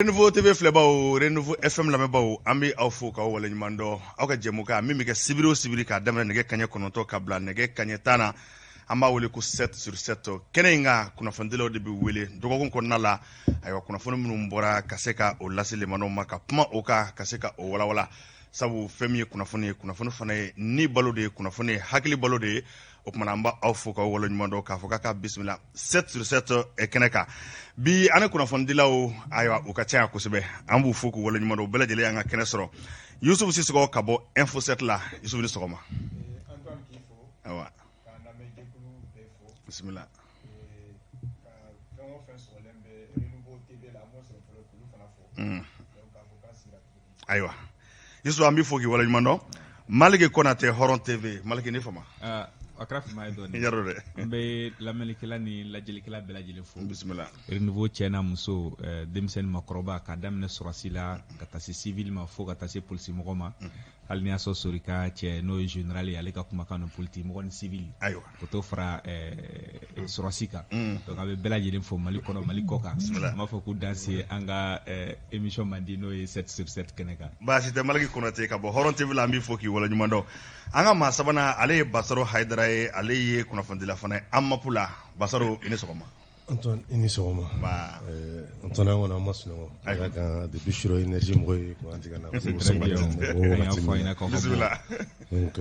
Renouveau TV filɛbaw Renouveau FM lamɛnbaw an bɛ aw fo k'aw waleɲuman dɔn aw ka jɛmukan min bɛ kɛ sibiri o sibiri k'a daminɛ nɛgɛ kanɲɛ 9 ka bila nɛgɛ kanɲɛ 10 na an b'a wele ko 7 sur 7 kɛnɛ in kan kunnafonidilaw de bɛ wele dɔgɔkun kɔnɔna la ayiwa kunnafoni minnu bɔra ka se ka o lase limanaw ma ka kuma o kan ka se ka o walawala sabu fɛn min ye kunnafoni fana ye ni balo de ye kunnafoni ye hakili balo de ye o kumana an b'a aw fo k'aw waleɲuman dɔn k'a fɔ k'a ka bisimila 7 sur 7 kɛnɛ kan bi an kunnafonidilaw ayiwa u ka ca yan kosɛbɛ an b'u fo k'u waleɲuman dɔn bɛɛ lajɛlen y'an ka kɛnɛ sɔrɔ Yusuf Sisɔkɔ ka bɔ Info 7 la Yusuf ni sɔgɔma Antoine k'i fo ayiwa k'a lamɛn jɛkulu bɛɛ fo bisimila ka fɛn o fɛn sɔgɔlen bɛ Renouveau TV la an b'o sɔrɔ fɔlɔ k'olu fana fo donc k'a fɔ k'a sira tuguni ayiwa Yusuf an b'i fo k'i waleɲuman dɔn Maliki Konate Hɔrɔn TV Maliki ni fama a kɛra fama ye dɔɔni yaro dɛ n bɛ lamɛnnikɛla ni lajɛlikɛla bɛɛ lajɛlen fo bisimila Renouveau cɛ n'a muso denmisɛnnin makɔrɔba k'a daminɛ sɔrɔsi la ka taa se civil ma fo ka taa se polisi mɔgɔ ma hali ni y'a sɔrɔ Sorika cɛ n'o ye général ye ale ka kumakan don politique mɔgɔ ni civil ayiwa o t'o fara sɔrɔsi kan donc a bɛ bɛɛ lajɛlen fo Mali kɔnɔ Mali kɔ kan an b'a fɔ k'u danse an ka émission man di n'o ye 7 sur 7 kɛnɛ kan baasi tɛ Maliki Konate ka bɔ Hɔrɔn TV la an b'i fo k'i waleɲuman dɔn an ka maa sabanan ale ye Basaro Hayidara ye ale ye kunnafonidila fana ye Amapu la Basaro i ni sɔgɔma Antoine i ni sɔgɔma Antoine an kɔni an ma sunɔgɔ a ka kan depuis Shiro énergie mɔgɔ ye ko an tigɛ na bisimila donc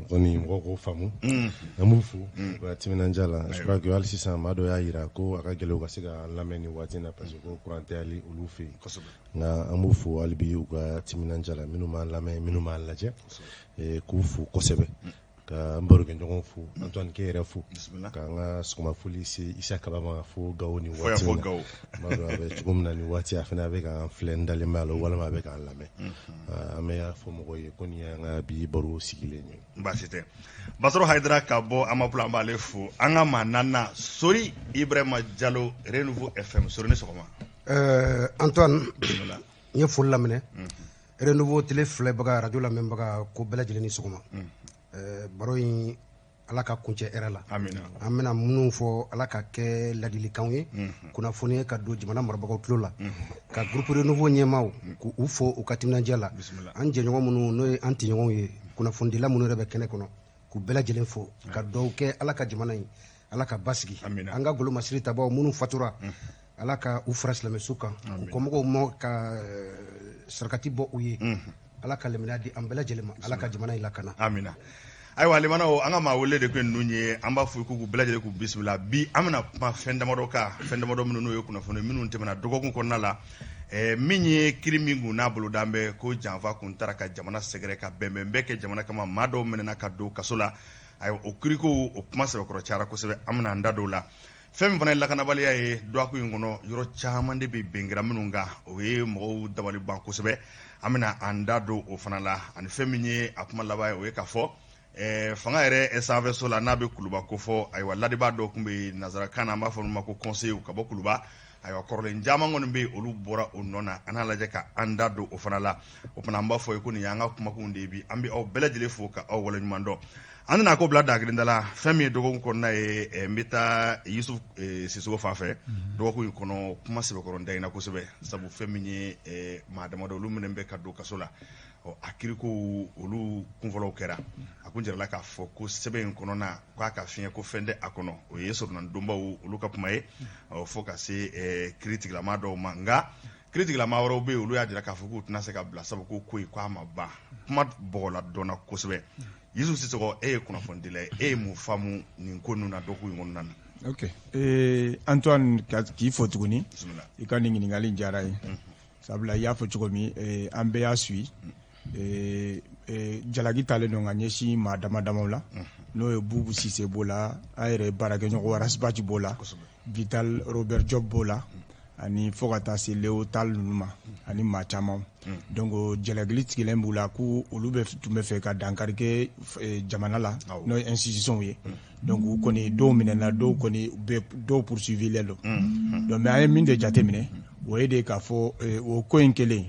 kɔni mɔgɔ k'o faamu an b'u fo ka timinanja la je crois que hali sisan maa dɔ y'a yira ko a ka gɛlɛn u ka se ka lamɛn nin waati na parce que ko courant tɛ hali olu fɛ yen nka an b'u fo hali bi u ka timinanja la minnu b'an lamɛn minnu b'an lajɛ k'u fo kosɛbɛ ka n barokɛɲɔgɔn fo Antoine k'e yɛrɛ fo k'an ka sɔgɔmafoli se Isa Kaba ma fo Gawo ni waati na n b'a dɔn a bɛ cogo min na nin waati a fana bɛ k'an filɛ n dalen b'a la walima a bɛ k'an lamɛn an bɛ y'a fɔ mɔgɔw ye ko nin y'an ka bi baro sigilen ye baasi tɛ Basaro Hayidara ka bɔ Amapu la an b'ale fo an ka maa naaninan Sori Ibrahima Jalo Renouveau FM Sori ni sɔgɔma Antoine n ye foli laminɛ Renouveau télé filɛbaga radio lamɛnbaga ko bɛɛ lajɛlen ni sɔgɔma baro in ala ka kuncɛ hɛrɛ la amina an bɛna minnu fɔ ala ka kɛ ladilikanw ye kunnafoni ka don jamana marabagaw tulo la ka groupe Renouveau ɲɛmaaw k'u fo u ka timinadiya la an jɛɲɔgɔn minnu n'o ye an tiɲɔgɔnw ye kunnafonidila minnu yɛrɛ bɛ kɛnɛ kɔnɔ k'u bɛɛ lajɛlen fo ka dɔw kɛ ala ka jamana in ala ka basigi an ka golo masiri tabaw minnu fatura ala ka u fara silamɛsu kan u kɔmɔgɔw ma ka sarakati bɔ u ye ala ka lemina di an bɛɛ lajɛlen ma ala ka jamana in lakana amina ayiwa limanaw an ka maa wele de ko ninnu ye an b'a fɔ k'u bɛɛ lajɛlen k'u bisimila bi an bɛna kuma fɛn damadɔ kan fɛn damadɔ minnu n'o ye kunnafoni minnu tɛmɛna dɔgɔkun kɔnɔna la min ye kiiri min kun n'a bolo d'an bɛ ko janfa kun taara ka jamana sɛgɛrɛ ka bɛnbɛn bɛɛ kɛ jamana kama maa dɔw minɛna ka don kaso la ayiwa o kiiriko o kuma sɛbɛkɔrɔ cayara kosɛbɛ an bɛna an da dɔw la fɛn min fana ye lakanabaliya ye dɔgɔkun in kɔnɔ yɔrɔ caman de bɛ bɛnkɛra minnu kan o ye mɔgɔw dabali ban kosɛbɛ an bɛna an da don o fana la ani fɛn min ye a kuma laban ye o ye ka fɔ fanga yɛrɛ sanfɛso la n'a bɛ Kuluba ko fɔ ayiwa ladibaa dɔw tun bɛ nanzarakan na an b'a fɔ olu ma ko conseil ka bɔ Kuluba ayiwa kɔrɔlen caman kɔni bɛ olu bɔra o nɔ na an n'a lajɛ ka an da don o fana la o fana an b'a fɔ ye ko nin y'an ka kumakunw de ye bi an bɛ aw bɛɛ lajɛlen fo ka aw waleɲuman dɔn an nana ko bila dagirinda la fɛn min ye dɔgɔkun kɔnɔna ye n bɛ taa Yusuf Sisɔkɔ fan fɛ dɔgɔkun in kɔnɔ kuma sɛbɛkɔrɔ da in na kosɛbɛ sabu fɛn min ye maa damadɔ olu minnu bɛ ka don kaso la a kiiriko olu kunfɔlɔw kɛra a kun jirala k'a fɔ ko sɛbɛn in kɔnɔna k'a ka fiɲɛ ko fɛn tɛ a kɔnɔ o ye soronnadonbaw olu ka kuma ye fo ka se kiiri tigilama dɔw ma nka kiiri tigilama wɛrɛw bɛ yen olu y'a jira k'a fɔ k'u tɛna se ka bila sabu ko in k'a ma ban kuma bɔgɔla dɔnna kosɛbɛ Yusuf Sisɔkɔ e ye kunnafonidila ye e ye mun faamu nin ko ninnu na dɔgɔkun in kɔnɔna na ok Antoine k'i fo tuguni i ka nin ɲininkali diyara ye sabula i y'a fɔ cogo min an bɛɛ y'a suit jalaki talen don ka ɲɛsin maa dama damaw la n'o ye Bubu Sise b'o la an yɛrɛ baarakɛɲɔgɔn Arasibati b'o la Vital Robert Job b'o la ani fo ka taa se Léo Tal ninnu ma ani maa caman donc jalaki tigilen b'u la ko olu tun bɛ fɛ ka dankari kɛ jamana la n'o ye institution ye donc u kɔni dɔw minɛna dɔw kɔni dɔw poursuivilen don donc mais an ye min de jate minɛ o ye de k'a fɔ o ko in kelen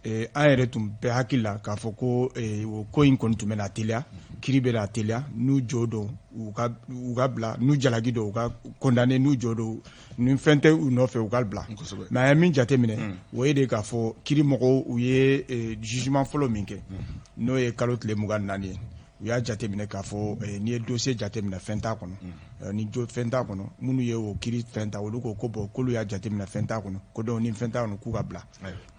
an yɛrɛ tun bɛ hakili la k'a fɔ ko o ko in kɔni tun bɛ na teliya kiri bɛ na teliya n'u jo don u ka bila n'u jalaki don u ka condamné n'u jo don ni fɛn tɛ u nɔfɛ u ka bila mais an ye min jateminɛ o ye de k'a fɔ kiri mɔgɔw u ye jugement fɔlɔ min kɛ n'o ye kalo tile 24 ye u y'a jateminɛ k'a fɔ n'i ye dossier jateminɛ fɛn t'a kɔnɔ ni fɛn t'a kɔnɔ minnu ye o kiri fɛn ta olu ko bon k'olu y'a jateminɛ fɛn t'a kɔnɔ ko donc ni fɛn t'a kɔnɔ k'u ka bila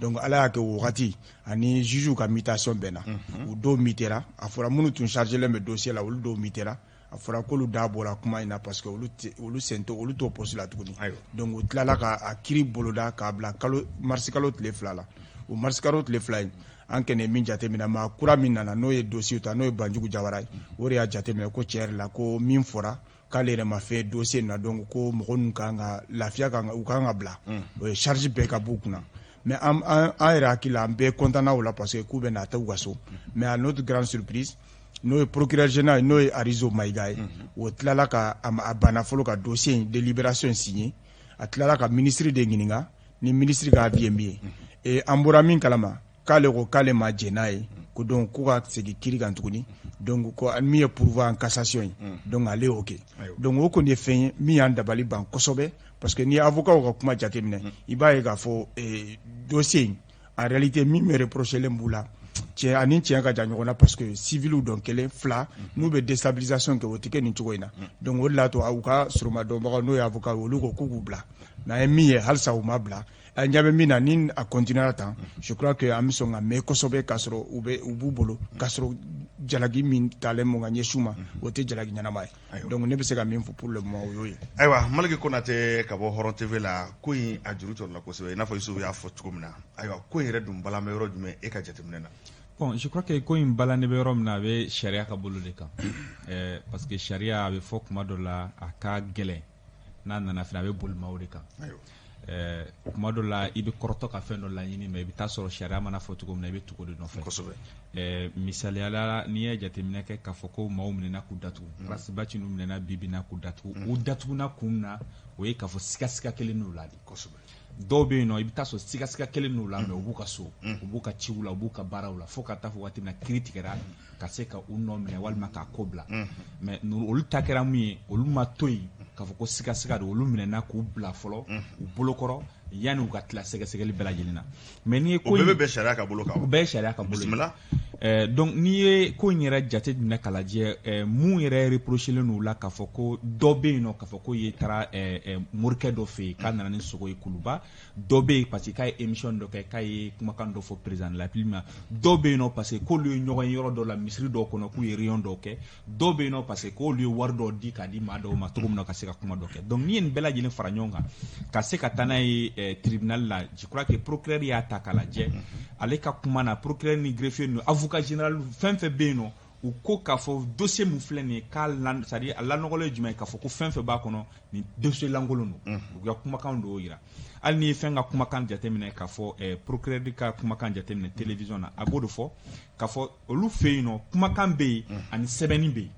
donc ala y'a kɛ o wagati ani juge ka mutation bɛnna u dɔw mutera a fɔra minnu tun chargelen bɛ dossier la olu dɔw mutera a fɔra k'olu da bɔra kuma in na parce que olu sen tɛ olu t'o poste la tuguni donc u tilala ka kiri boloda k'a bila mars kalo tile 2 la o mars kalo tile 2 in an kɛnɛ min jateminɛ maa kura min nana n'o ye dossier ta n'o ye Banjugu Jawara ye o de y'a jateminɛ ko tiɲɛ yɛrɛ la ko min fɔra k'ale yɛrɛ ma fɛ dossier na donc ko mɔgɔ ninnu kan ka lafiya u kan ka bila o ye charge bɛɛ ka b'u kunna mais an yɛrɛ hakili la an bɛɛ content o la parce que k'u bɛ na taa u ka so mais à notre grande surprise n'o ye procureur général n'o ye Arizo Maïga ye o tilala ka a banna fɔlɔ ka dossier in délibération signé a tilala ka ministre de ɲininka ni ministre ka avis ye min ye et an bɔra min kalama k'ale ko k'ale ma jɛn n'a ye ko donc k'u ka segin kiri kan tuguni donc ko min ye pourvoi en cassation ye donc ale y'o kɛ donc o kɔni ye fɛn ye min y'an dabali ban kosɛbɛ parce que ni ye avocat ka kuma jateminɛ i b'a ye k'a fɔ dossier in en réalité min bɛ reprochelen b'u la tiɲɛ ani tiɲɛ ka jan ɲɔgɔn na parce que civiliw dɔn kelen fila n'u bɛ déstabilisation kɛ o tɛ kɛ nin cogo in na donc o de l'a to u ka soromadɔnbagaw n'o ye avocat olu ko k'u bila mais an ye min ye halisa u ma bila an ɲɛ bɛ min na ni a continuera tan je crois que an bɛ sɔn ka mɛn kosɛbɛ k'a sɔrɔ u b'u bolo k'a sɔrɔ jalaki min talen mun ka ɲɛsin u ma o tɛ jalaki ɲɛnama ye donc ne bɛ se ka min fɔ pour le moment o y'o ye. ayiwa Maliki Konate ka bɔ Hɔrɔn TV la ko in a juru tɔrɔ la kosɛbɛ i n'a fɔ Yusufu y'a fɔ cogo min na ayiwa ko in yɛrɛ dun balan bɛ yɔrɔ jumɛn e ka jateminɛ na. Bon, je crois que ko in balan bɛ yɔrɔ min na a bɛ sariya ka bolo de kan parce que sariya a bɛ fɔ kuma dɔ la a ka gɛlɛn n'a nana fana a bɛ boli maaw de kan. Kuma dɔ la i bɛ kɔrɔtɔ ka fɛn dɔ laɲini mais i bɛ taa sɔrɔ sariya mana fɔ cogo min na i bɛ tugu o de nɔfɛ kosɛbɛ misaliyala n'i ye jateminɛ kɛ k'a fɔ ko maaw minɛna k'u datugu Rasibaci ninnu minɛna bi na k'u datugu u datuguna kun na o ye k'a fɔ siga kelen n'u la de kosɛbɛ dɔw bɛ yen nɔ i bɛ taa sɔrɔ siga kelen n'u la mais u b'u ka so u b'u ka ciw la u b'u ka baaraw la fo ka taa fɔ waati min na kiiri tigɛra ka se ka u nɔ minɛ walima k'a ko bila mais olu ta kɛra mun ye olu ma to yen k'a fɔ ko siga don olu minɛna k'u bila fɔlɔ u bolokɔrɔ yanni u ka tila sɛgɛsɛgɛli bɛɛ lajɛlen na mais n'i ye ko bɛɛ bɛ sariya ka bolo kan o bɛɛ ye sariya ka bolo donc n'i ye ko in yɛrɛ jate minɛ k'a lajɛ mun yɛrɛ reprochelen n'u la k'a fɔ ko dɔ bɛ yen nɔ k'a fɔ ko ye taara morikɛ dɔ fɛ yen k'a nana ni sogo ye kuluba dɔ bɛ yen parce que k'a ye émission dɔ kɛ k'a ye kumakan dɔ fɔ président de la République ma dɔ bɛ yen nɔ parce que k'olu ye ɲɔgɔn ye yɔrɔ dɔ la misiri dɔw kɔnɔ k'u ye réunion dɔw kɛ dɔw bɛ yen nɔ parce que k'olu ye wari dɔw di k'a di maa dɔw ma cogo min na ka se ka kuma dɔ kɛ donc n'i ye nin bɛɛ lajɛlen fara ɲɔgɔn kan ka se ka taa n'a ye tribunal la je crois que procureur y'a ta k'a lajɛ ale ka kuma na procureur ni greffier ni avocat général fɛn fɛn bɛ yen nɔ u ko k'a fɔ dossier mun filɛ nin ye c'est-à-dire a lanɔgɔlen ye jumɛn ye k'a fɔ ko fɛn fɛn b'a kɔnɔ nin dossier lankolon don u ka kumakan dɔw yira hali n'i ye fɛn ka kumakan jateminɛ k'a fɔ procureur ka kumakan jateminɛ télévision na a b'o de fɔ k'a fɔ olu fɛ yen nɔ kumakan bɛ yen ani sɛbɛnni bɛ yen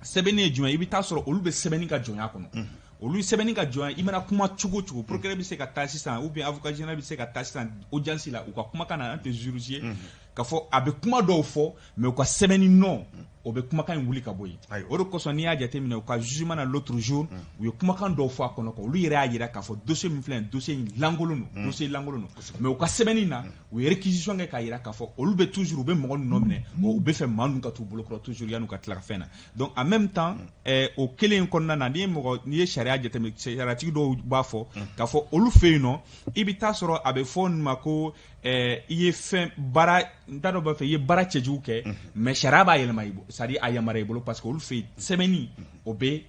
sɛbɛnni ye jumɛn i bɛ taa sɔrɔ olu bɛ sɛbɛnni ka jɔnya kɔnɔ olu sɛbɛnni ka jɔnya i mana kuma cogo cogo procureur bɛ se ka taa sisan ou bien avocat général bɛ se ka taa sisan audience la u ka kumakan na an tɛ juge k'a fɔ a bɛ kuma dɔw fɔ mais u ka sɛbɛnni nɔ o bɛ kumakan in wuli ka bɔ yen o de kosɔn n'i y'a jateminɛ u ka jugement na l'autre jour u ye kumakan dɔw fɔ a kɔnɔ olu yɛrɛ y'a jira k'a fɔ dossier min filɛ nin dossier in lankolon don dossier lankolon don mais u ka sɛbɛnni na u ye réquisition kɛ k'a jira k'a fɔ olu bɛ toujours u bɛ mɔgɔ ninnu nɔ minɛ u bɛ fɛ maa ninnu ka t'u bolokɔrɔ toujours yan'u ka tila ka fɛn na donc en même temps o kelen kɔnɔna na n'i ye sariya jateminɛ sariyatigi dɔw b'a fɔ k'a fɔ olu fɛ yen nɔ i bɛ taa sɔrɔ a bɛ fɔ nin ma ko i ye fɛn baara n t'a dɔn b'a fɛ i ye baara cɛjugu kɛ mais sariya b'a yɛlɛma i bolo c'est-à-dire a yamaruya i bolo parce que olu fɛ yen sɛbɛnni o bɛ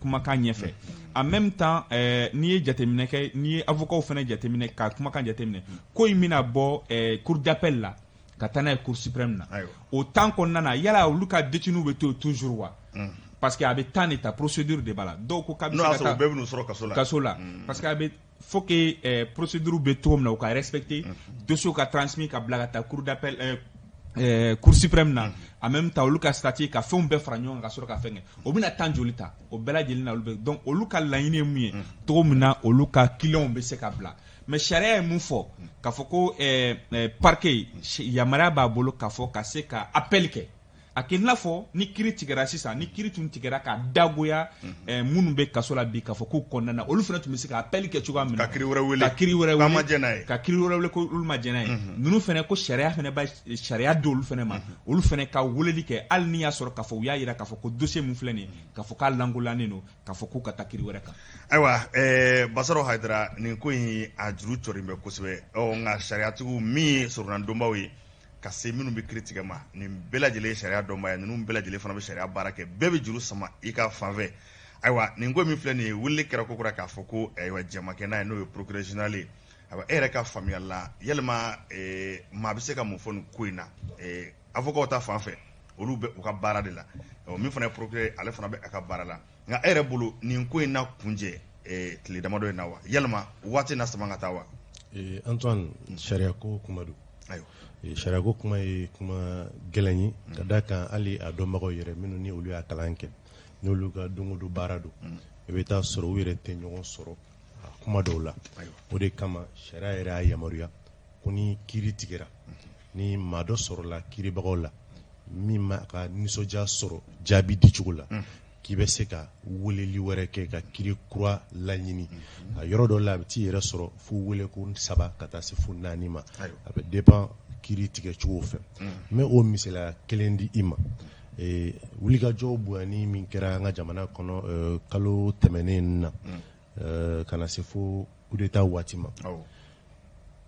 kumakan ɲɛfɛ en même temps n'i ye jateminɛ kɛ n'i ye avocat fana jateminɛ ka kumakan jateminɛ ko in bɛna bɔ cour d'appel la ka taa n'a ye cour suprême na o temps kɔnɔna na yala olu ka détenu bɛ to toujours wa parce que a bɛ temps de ta procédure de b'a la dɔw ko k'a bɛ se ka taa bɛɛ bɛ n'u sɔrɔ kaso la parce que a bɛ faut que procédure bɛ cogo min na u ka respecter dossier ka transmis ka bila ka taa cour d'appel cour suprême na en même temps olu ka statut ka fɛnw bɛɛ fara ɲɔgɔn kan ka sɔrɔ ka fɛn kɛ o bɛna temps joli ta o bɛɛ lajɛlen na olu bɛ donc olu ka laɲini ye mun ye cogo min na olu ka clients bɛ se ka bila mais sariya ye mun fɔ k'a fɔ ko parquet yamaruya b'a bolo k'a fɔ ka se ka appel kɛ a kɛ n'a fɔ ni kiri tigɛra sisan ni kiri tun tigɛra ka dagoya minnu bɛ kaso la bi k'a fɔ k'u kɔnɔna na olu fana tun bɛ se ka appel kɛ cogoya min na ka kiri wɛrɛ wele ka kiri wɛrɛ k'a ma jɛn n'a ye ka kiri wɛrɛ wele ko olu ma jɛn n'a ye ninnu fana ko sariya fana bɛ sariya di olu fana ma olu fana ka weleli kɛ hali ni y'a sɔrɔ k'a fɔ u y'a jira k'a fɔ ko dossier min filɛ nin ye k'a fɔ k'a langolannen don k'a fɔ k'u ka taa kiri wɛrɛ kan. Ayiwa Basaro Hayidara nin ko in a juru cɔrilen bɛ kosɛbɛ nka sariyatigiw min ye soronnadonbaw ye ka se minnu bɛ kiri tigɛ ma nin bɛɛ lajɛlen ye sariya dɔnba ye ninnu bɛɛ lajɛlen fana bɛ sariya baara kɛ bɛɛ bɛ juru sama i ka fanfɛ. Ayiwa nin ko min filɛ nin ye wuli kɛra kokura k'a fɔ ko ayiwa jɛmakɛ n'a ye n'o ye procureur général ye ayiwa e yɛrɛ ka faamuyali la yalima maa bɛ se ka mun fɔ nin ko in na avocat ta fanfɛ olu bɛ u ka baara de la min fana ye procureur ale fana bɛ a ka baara la nka e yɛrɛ bolo nin ko in na kunjɛ tile damadɔ in na wa yalima waati na sama ka taa wa. Antoine sariya ko kuma don. Ayiwa sariya ko kuma ye kuma gɛlɛn ye ka d'a kan hali a dɔnbagaw yɛrɛ minnu ni olu y'a kalan kɛ n'olu ka don o don baara don i bɛ taa sɔrɔ u yɛrɛ tɛ ɲɔgɔn sɔrɔ a kuma dɔw la o de kama sariya yɛrɛ y'a yamaruya ko ni kiiri tigɛra ni maa dɔ sɔrɔla kiiribagaw la min ma ka nisɔndiya sɔrɔ jaabi di cogo la k'i bɛ se ka weleli wɛrɛ kɛ ka kiiri kura laɲini a yɔrɔ dɔ la a bɛ t'i yɛrɛ sɔrɔ fo wele ko 3 ka taa se fo 4 ma a bɛ dépend kiiri tigɛ cogo fɛ n bɛ o misaliya kelen di i ma wulikajɔw bonyani min kɛra an ka jamana kɔnɔ kalo tɛmɛnen na ka na se fo coup d'état waati ma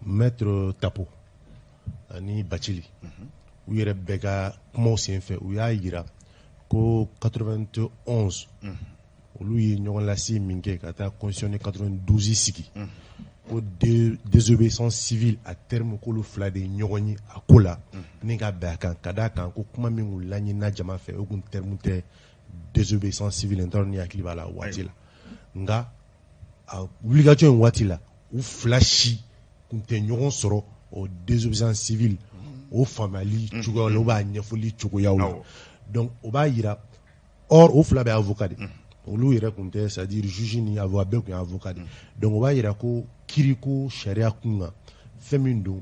maître Tapo ani Bacili u yɛrɛ bɛɛ ka kumaw senfɛ u y'a jira ko 91 olu ye ɲɔgɔn lase min kɛ ka taa constitution 92 sigi ko désobéissance civile a terme k'olu fila de ɲɔgɔn ye a ko la ni ka bɛn a kan ka d'a kan ko kuma min kun laɲinina jama fɛ o kun terme tɛ désobéissance civile n t'a dɔn ni hakili b'a la waati la nka a wulikajɔ in waati la u fila si kun tɛ ɲɔgɔn sɔrɔ o désobéissance civile o faamuyali cogoyaw la u b'a ɲɛfɔli cogoyaw la donc o b'a jira or o fila bɛ avocat de olu yɛrɛ kun tɛ c'est à dire juge ni avocat bɛɛ kun ye avocat de donc o b'a jira ko kiiriko sariya kun kan fɛn min don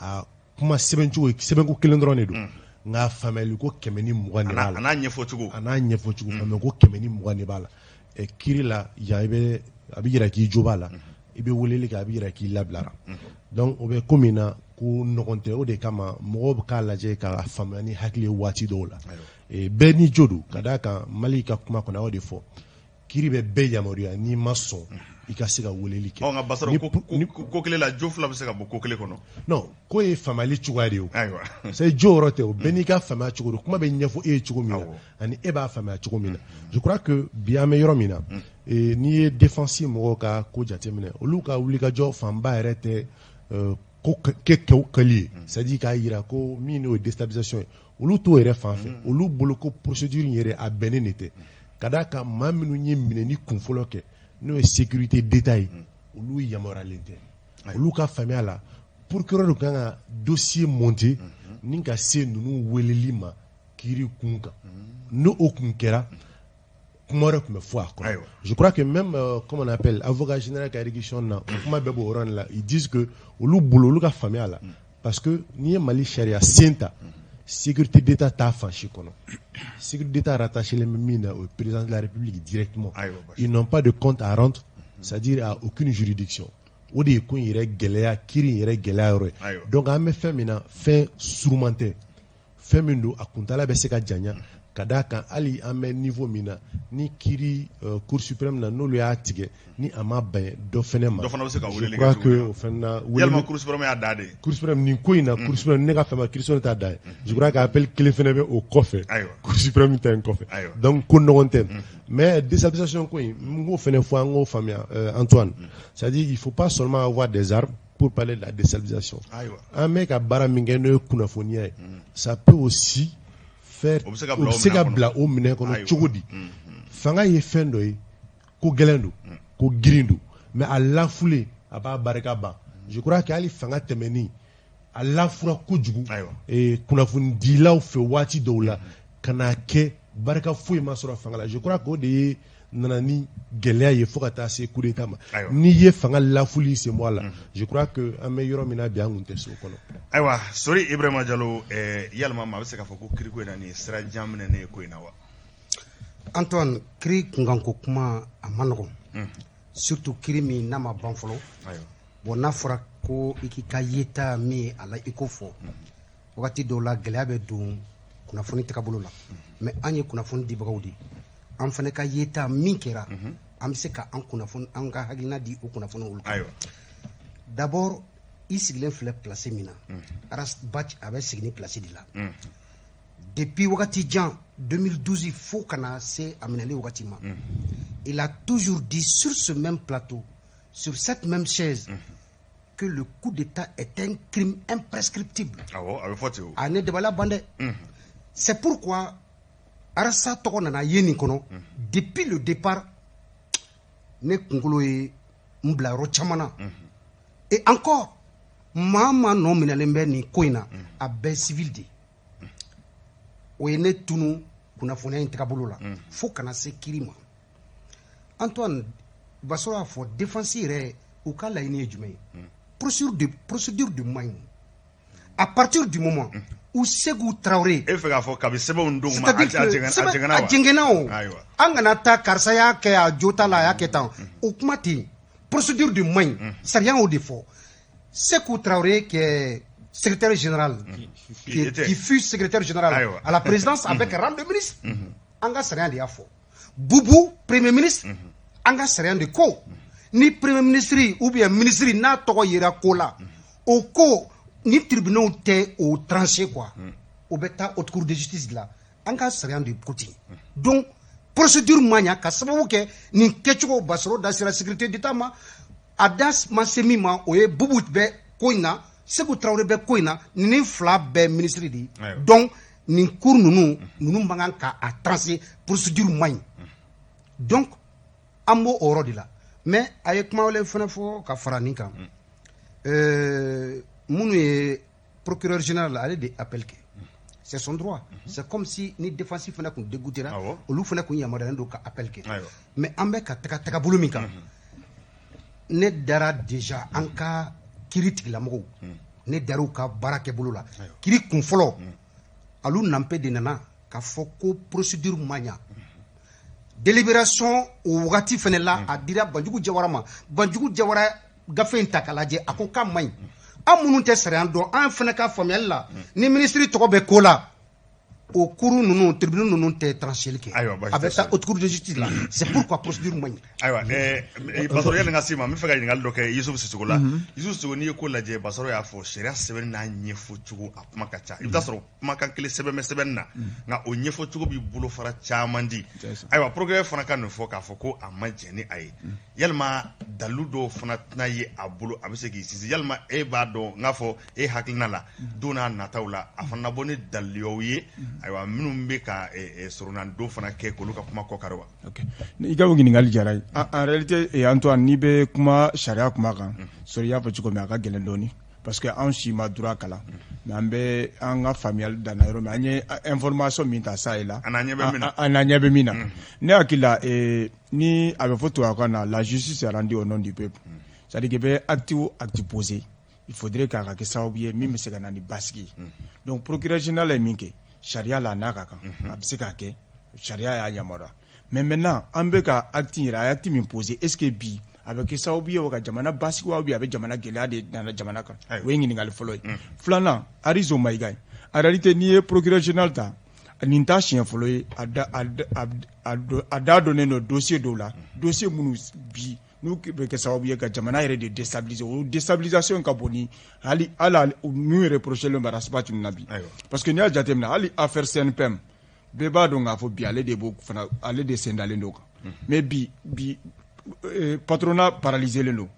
a kuma sɛbɛnko kelen dɔrɔn de don nka faamuyali ko 120 de b'a la a n'a ɲɛfɔcogo faamuyali ko 120 de b'a la kiiri la yan a bɛ jira k'i jo b'a la i bɛ weleli kɛ a bɛ jira k'i labilara donc o bɛ ko min na ko ɲɔgɔn tɛ o de kama mɔgɔw bɛ k'a lajɛ ka faamuya ni hakili ye waati dɔw la bɛɛ ni jo don ka d'a kan Mali ka kuma kɔnɔ a y'o de fɔ kiiri bɛ bɛɛ yamaruya n'i ma sɔn i ka se ka weleli kɛ. nka Basaro ko kelen la jo fila bɛ se ka bɔ ko kelen kɔnɔ. non ko ye faamuyali cogoya de ye o. ayiwa c'est jo yɔrɔ tɛ o bɛɛ n'i ka faamuya cogo don kuma bɛ ɲɛfɔ e ye cogo min na ani e b'a faamuya cogo min na je crois que bi an bɛ yɔrɔ min na n'i ye défense mɔgɔw ka ko jateminɛ olu ka wulikajɔ fanba yɛrɛ tɛ ko kɛli ye c'est à dire k'a jira ko min n'o ye déstabilisation ye olu t'o yɛrɛ fanfɛ olu bolo ko procédure in yɛrɛ a bɛnnen de tɛ ka d'a kan maa minnu ye minɛni kunfɔlɔ kɛ n'o ye sécurité d'État ye olu yamaruyalen tɛ olu ka faamuya la procureur kan ka dossier monter ni ka se ninnu weleli ma kiiri kun kan n'o kun kɛra kuma wɛrɛ tun bɛ fɔ a kɔnɔ je crois que même comme on appelle avocat général ka réquisition na kuma bɛɛ b'o yɔrɔ la ils disent que olu bolo olu ka faamuya la parce que n'i ye Mali sariya sen ta sécurité d'État t'a fan si kɔnɔ sécurité d'État rattaché le min au président de la République directement ils n'ont pas de compte à rendre c'est-à-dire à aucune juridiction o de ye ko in yɛrɛ gɛlɛya kiiri in yɛrɛ gɛlɛya yɔrɔ ye donc an bɛ fɛn min na fɛn suruman tɛ fɛn min don a kuntala bɛ se ka janya ka d'a kan hali an bɛ niveau min na ni kiiri cour suprême na n'olu y'a tigɛ ni a ma bɛn dɔ fɛnɛ ma je crois que o fɛnɛ na yalima cour suprême y'a da de cour suprême nin ko in na cour suprême ne ka fɛn ma kiirisɔn t'a da ye je crois que appel kelen fɛnɛ bɛ o kɔfɛ cour suprême ta in kɔfɛ donc ko nɔgɔn tɛ mais déstabilisation ko in n k'o fɛnɛ fɔ an k'o faamuya Antoine c'est à dire il faut pas seulement avoir des armes pour parler de la déstabilisation an bɛ ka baara min kɛ n'o ye kunnafoniya ye ça peut aussi o bɛ se ka bila o minɛn kɔnɔ cogo di fanga ye fɛn dɔ ye ko gɛlɛn don ko girin don mais a lafulen a b'a barika ban je crois que hali fanga tɛmɛni a lafura kojugu kunnafonidilaw fɛ waati dɔw la ka n'a kɛ barika foyi ma sɔrɔ fanga la je crois que o de ye nana ni gɛlɛya ye fo ka taa se coup d'état ma n'i ye fanga lafuli c'est moi là je crois que an bɛ yɔrɔ min na bi an kun tɛ so kɔnɔ. Ayiwa Sori Ibrahima Diallo yalima maa bɛ se k'a fɔ ko kiri ko in na nin ye sira jan minɛ ye ko in na wa. Antoine, kiri kunkanko kuma a ma nɔgɔn surtout kiri min n'a ma ban fɔlɔ bon n'a fɔra ko i k'i ka yeta min ye a la i ko fɔ wagati dɔw la gɛlɛya bɛ don kunnafoni tagabolo la mais an ye kunnafoni dibagaw de an fana ka yeta min kɛra an bɛ se ka an ka hakilina di o kunnafoni olu kan d'abord i sigilen filɛ place min na Aras Bac a bɛ sigi ni place de la depuis wagati jan 2012 fo kana se a minɛli wagati ma il a toujours dit sur ce même plateau sur cette même chaise que le coup d'état est un crime imprescriptible. A ne dabala bande. C'est pourquoi Arasa tɔgɔ nana ye nin kɔnɔ depuis le départ ne kunkolo ye n bila yɔrɔ caman na et encore maa maa nɔ minɛlen bɛ nin ko in na a bɛɛ civil de o ye ne tunu kunnafoniya in tagabolo la fo kana se kiri ma. Antoine Basoro a fɔ défense yɛrɛ u ka laɲini ye jumɛn ye procédure de moyen à partir du moment où Sékou Traoré e fɛ k'a fɔ kabi sɛbɛnw d'u ma a jɛngɛnna o an kana taa karisa y'a kɛ a jo t'a la a y'a kɛ tan o kuma ten procédure de moyen sariya y'o de fɔ Sékou Traoré qui est secrétaire général qui fut secrétaire général à la présidence avec rang de ministre an ka sariya de y'a fɔ Boubou premier ministre an ka sariya de ko ni premier ministre ou bien ministre n'a tɔgɔ yera ko la o ko ni tribunaux tɛ o tranché quoi o bɛ taa haute cour de justice la an ka sariya de ko ten donc procédure ma ɲa ka sababu kɛ nin kɛcogo Basoro da sera sécurité d'état ma a da ma se min ma o ye Boubou bɛ ko in na Sékou Traoré bɛ ko in na nin fila bɛɛ ministre de ye donc nin cour ninnu man kan ka a tranché procédure ma ɲi donc an b'o o yɔrɔ de la mais a ye kuma wɛrɛ fana fɔ ka fara nin kan minnu ye procureur général ale de appel kɛ c'est son droit c'est comme si ni défense fana kun dégoûtera olu fana kun yamaruyalen don ka appel kɛ mais an bɛ ka tagabolo min kan ne dara déjà an ka kiri tigilamɔgɔw ne dar'u ka baara kɛbolo la kiri kun fɔlɔ olu nanpe de nana k'a fɔ ko procédure ma ɲa délibération o wagati fana la a dira Banjugu Jawara ma Banjugu Jawara gafe in ta k'a lajɛ a ko k'a man ɲi an minnu tɛ sariya dɔn an fana ka faamuyali la ni ministre tɔgɔ bɛ ko la o kuru ninnu tribunal ninnu tɛ trancheli kɛ a bɛ taa haute cour de justice la c'est pourquoi procédure man ɲi. Ayiwa Basoro yanni n ka se ma n bɛ fɛ ka ɲininkali dɔ kɛ Yusufu Sisogo la Yusufu Sisogo n'i ye ko lajɛ Basoro y'a fɔ sariya sɛbɛnni n'a ɲɛfɔcogo a kuma ka ca i bɛ taa sɔrɔ kumakan kelen sɛbɛn bɛ sɛbɛnni na nka o ɲɛfɔcogo b'i bolofara caman di ayiwa procureur fana ka nin fɔ k'a fɔ ko a ma jɛn ni a ye yalima dalilu dɔw fana tɛna ye a bolo a bɛ se k'i sinsin yalima e b'a dɔn n k'a fɔ e hakilina la don n'a nataw la a fana bɔ ni daliluw ye ayiwa minnu bɛ ka sɔrɔnadon fana kɛ k'olu ka kuma kɔ kari wa. I ka o ɲininkali diyara ye en réalité Antoine n'i bɛ kuma sariya kuma kan sori y'a fɔ cogo min a ka gɛlɛn dɔɔni parce que anw si ma droit kalan mais an bɛ an ka faamuyali danna yɔrɔ min an ye information min ta sa ye la an n'an ɲɛ bɛ min na ne hakili la ni a bɛ fɔ tubabukan na la justice est rendue au nom du peuple c'est-à-dire que bɛ acte o acte posé il faudrait k'a ka kɛ sababu ye min bɛ se ka na ni basigi ye donc procureur général ye min kɛ sariya la n'a ka kan a bɛ se k'a kɛ sariya y'a yamaruya mais maintenant an bɛ ka acte yɛrɛ a ye acte min posé est ce que bi a bɛ kɛ sababu ye o ka jamana basigi wa ou bien a bɛ jamana gɛlɛya de nana jamana kan o ye ɲininkali fɔlɔ ye filanan Arizo Mayiga ye en réalité n'i ye procureur général ta nin t'a siɲɛ fɔlɔ ye a da donnen don dossier dɔw la dossier minnu bi n'u bɛ kɛ sababu ye ka jamana yɛrɛ de déstabiliser o déstabilisation ka bon ni hali n'u reprochelen bɛ Arasibati na bi parce que n'i y'a jateminɛ hali affaire CNPM bɛɛ b'a dɔn k'a fɔ bi ale de sen dalen don kan mais bi patronat paralysé len don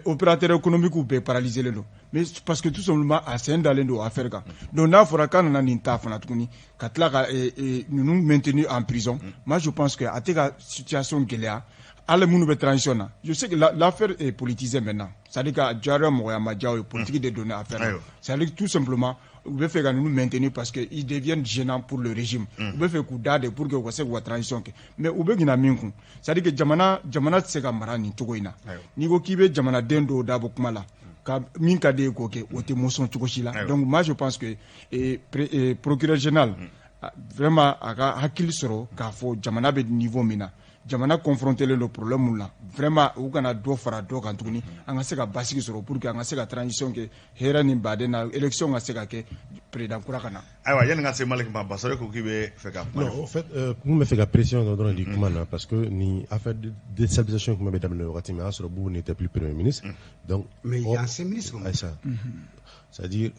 opérateur économique bɛɛ paralysé len don mais parce que tout simplement a sen dalen don affaire kan donc n'a fɔra k'a nana nin ta fana tuguni ka tila ka ninnu maintenu en prison moi je pense que a tɛ ka situation gɛlɛya hali minnu bɛ transition na je sais que l'affaire est politisée maintenant c'est-à-dire que Diarra Mouyama est politique de donner à faire. C'est-à-dire tout simplement, vous pouvez faire nous maintenir parce qu'ils deviennent gênants pour le régime. Vous pouvez faire coup d'ade pour que vous fassiez la transition. Mais vous pouvez gagner minkum. C'est-à-dire que Jamana c'est comme Marani Togoina. Nigo Kibe Jamana Dendo Dabo Kumala. Min ka de ko ke o te moson cogosi la. Donc moi je pense que procureur général vraiment aga hakili soro k'a fɔ jamana bɛ niveau min na jamana confronté le problème la vraiment u kana dɔ fara dɔ kan tuguni an ka se ka basigi sɔrɔ pour que an ka se ka transition kɛ hɛrɛ ni baden na élection ka se ka kɛ président kura kana. Ayiwa yanni ka se Malik ma Basore ko k'i bɛ fɛ ka. Non en fait mun bɛ fɛ ka pression dɔrɔn di kuma na parce que ni affaire de déstabilisation kuma bɛ daminɛ wagati min a sɔrɔ Boubou n'était plus premier ministre donc mais il y a ancien ministre. c'est-à-dire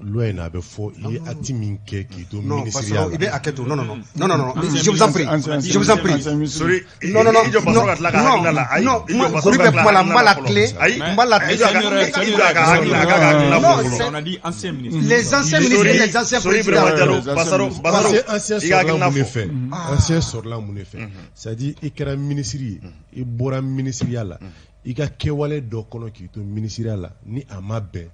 loi n'a pas faux il est actif minké qui est ministériel. Non, il est actif. Non, je vous en prie. Je vous en prie. Non, on a dit ancien ministre. Les anciens ministres et les anciens présidents. Ancien sur là mon effet. C'est-à-dire il y a un ministère, il y a un ministériel, il y a un document qui est ministériel ni à ma baie.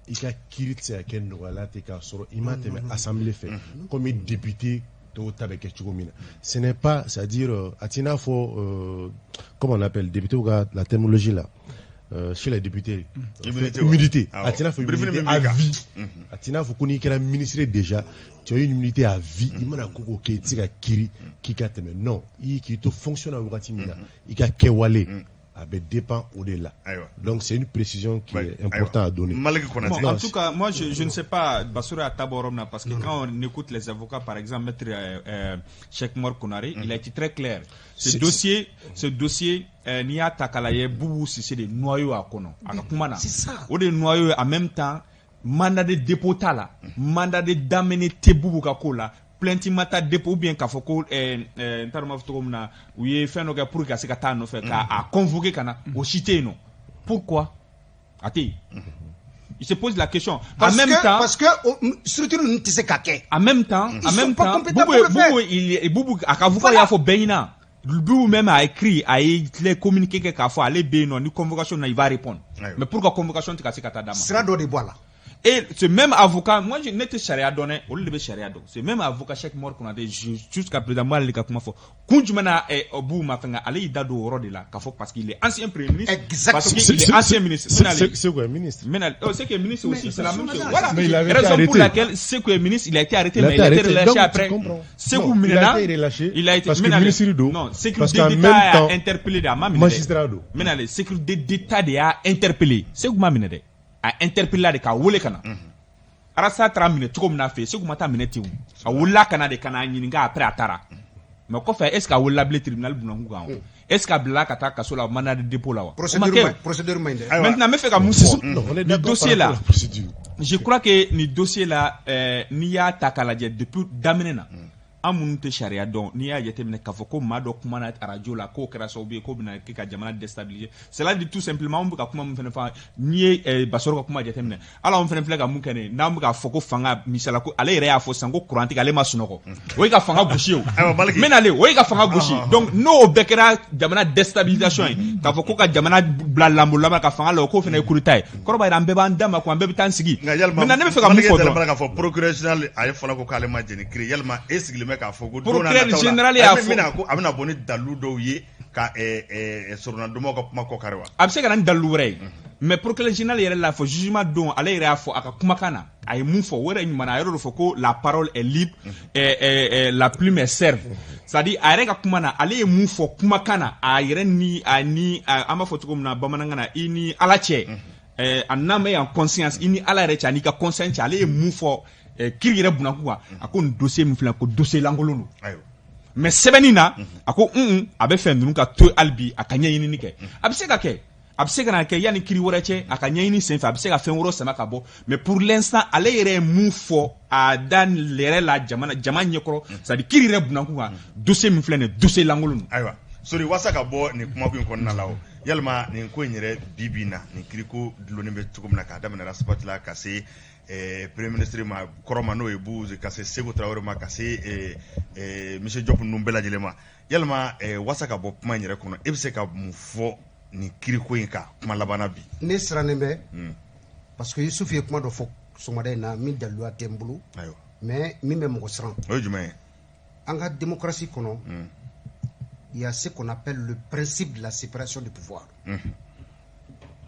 Il y a kirite à quel nouvelle te ka soro il m'a tenu assemblée fait comme député de tabeke chugomina ce n'est pas c'est-à-dire atina faut comment on appelle député ou la terminologie là chez les députés immunité atina faut immunité à vie atina faut qu'on y ait un ministre déjà tu as une immunité à vie il m'a koko ke tika kiri kikate mais non il qui te fonctionne à wakati mina il ka kewale dépend au-delà. Donc c'est une précision qui est importante à donner. Bon, en tout cas, moi je ne sais pas, Basura à Taboromna, parce que quand on écoute les avocats, par exemple, Maître Cheikh Mor Konaré, il a été très clair. Ce dossier, Nia Takalaye, Boubou, c'est des noyaux à Kono. C'est ça. Ou des noyaux en même temps, mandat de dépôt là, mandat de d'amener Teboubou Kakola. Plenty mata dépôt bien k'a fɔ ko ntarama fɔ cogo min na u ye fɛn dɔ kɛ pour que ka se ka taa nɔfɛ k'a convoquer ka na o si tɛ yen nɔ pourquoi a tɛ yen il se pose la question en même temps parce que structure ninnu tɛ se ka kɛ en même temps Boubou a ka avocat y'a fɔ bɛɛ ɲɛna Boubou même a écrit a ye communiqué kɛ k'a fɔ ale bɛ yen nɔ ni convocation na il va répondre mais pour que convocation tɛ ka se ka taa d'a ma sira dɔ de bɔ a la. Et ce même avocat, moi je n'étais charia donné, au lieu de charia donné, ce même avocat Cheikh Mor Konaré jusqu'à présent moi le cas comment faut. Kunjumana et Obu Mafenga allez il dado au de là, parce qu'il est ancien premier ministre. Exactement. Parce qu'il est ancien ministre. C'est quoi ministre? C'est que ministre aussi, c'est la même chose. Voilà. Mais il avait été raison arrêté. Pour laquelle c'est que ministre il a été arrêté, mais il a été relâché après. C'est où Minana? Il a été relâché. Il a été parce que ministre d'eau. Non, sécurité d'État a interpellé d'Ama. Magistrat d'eau. Maintenant, sécurité d'État a interpellé. C'est où Maminade a interpellé de Kawole Kana. Arasa tra minute comme na fait ce que mata minute a wula kana de kana nyinga après atara mais ko fait est-ce que wula ble tribunal bunangu ga est-ce que bla kata kaso la mandat de dépôt là procédure maintenant me fait comme le dossier là je crois que ni dossier là ni ya takalaje depuis damenena amun te sharia donc ni ya jete mena kafo ko mado kuma na radio la ko kera so be ko bina ke ka jamana déstabiliser cela dit tout simplement on ka kuma mun fene fa ni basoro ka kuma jete mena ala on fene fle ka mun kene na mun ka foko fanga misala ko ale yere ya fo sango couranti ka ale masunoko o ka fanga gushi o mena le o ka fanga gushi donc no bekera jamana déstabilisation ka foko ka jamana bla lambo la ka fanga lo ko fene kurutai ko ba ira mbeba ndama ko mbeba tan sigi mena ne me fe ka mun fo ka fo procureur général ay fala ko kale ma jeni kri yelma esigi k'a fɔ ko procureur général y'a fɔ a bɛna bɔ ni dalu dɔw ye ka soronnadɔmɔw ka kuma kɔ kari wa a bɛ se ka na ni dalu wɛrɛ ye mais procureur général yɛrɛ l'a fɔ jugement don ale yɛrɛ y'a fɔ a ka kumakan na a ye mun fɔ o yɛrɛ ɲuman a yɛrɛ de fɔ ko la parole est libre la plume est serve c'est-à-dire a yɛrɛ ka kuma na ale ye mun fɔ kumakan na a yɛrɛ ni an b'a fɔ cogo min na bamanankan na i ni ala cɛ a n'a ma yan conscience i ni ala yɛrɛ cɛ ani ka conscience cɛ ale ye mun fɔ kiri yɛrɛ bunakun a ko nin dossier min filɛ ko dossier lankolon don mais sɛbɛnni na a ko a bɛ fɛn ninnu ka to hali bi a ka ɲɛɲinini kɛ a bɛ se ka kɛ a bɛ se ka na kɛ yanni kiri wɛrɛ cɛ a ka ɲɛɲini senfɛ a bɛ se ka fɛn wɛrɛ sama ka bɔ mais pour l'instant ale yɛrɛ ye mun fɔ a da yɛrɛ la jama ɲɛkɔrɔ c'est à dire kiri yɛrɛ bunakun kan dossier min filɛ nin dossier lankolon don. ayiwa sori wasa ka bɔ nin kumakun kɔnɔna la o yalima nin ko in yɛrɛ bi na nin kiriko dulonin bɛ cogo min na k'a daminɛ Rasipati la ka se premier ministre ma kɔrɔma n'o ye Boubou ka se Sékou Traoré ma ka se monsieur Diop ninnu bɛɛ lajɛlen ma yalima wasa ka bɔ kuma in yɛrɛ kɔnɔ e bɛ se ka mun fɔ ni kiri ko in kan kuma labanna bi ne sirannen bɛ parce que Yusufu ye kuma dɔ fɔ sɔgɔmada in na min daliluya tɛ n bolo mais min bɛ mɔgɔ siran o ye jumɛn ye an ka démocratie kɔnɔ il y a ce qu'on appelle le principe de la séparation du pouvoir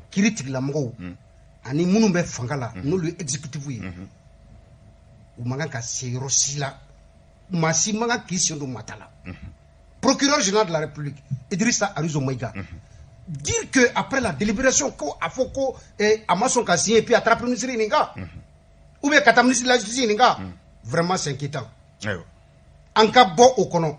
kiiri tigilamɔgɔw ani minnu bɛ fanga la n'olu ye exécutif ye u man kan ka se yɔrɔ si la maa si man kan k'i sen don maa ta la procureur général de la République Idrissa Arizo Maïga dire que après la délibération ko a fɔ ko a ma sɔn ka signer puis a taara premier ministre ɲininka ou bien ka taa ministre de la justice ɲininka vraiment c'est inquiétant an ka bɔ o kɔnɔ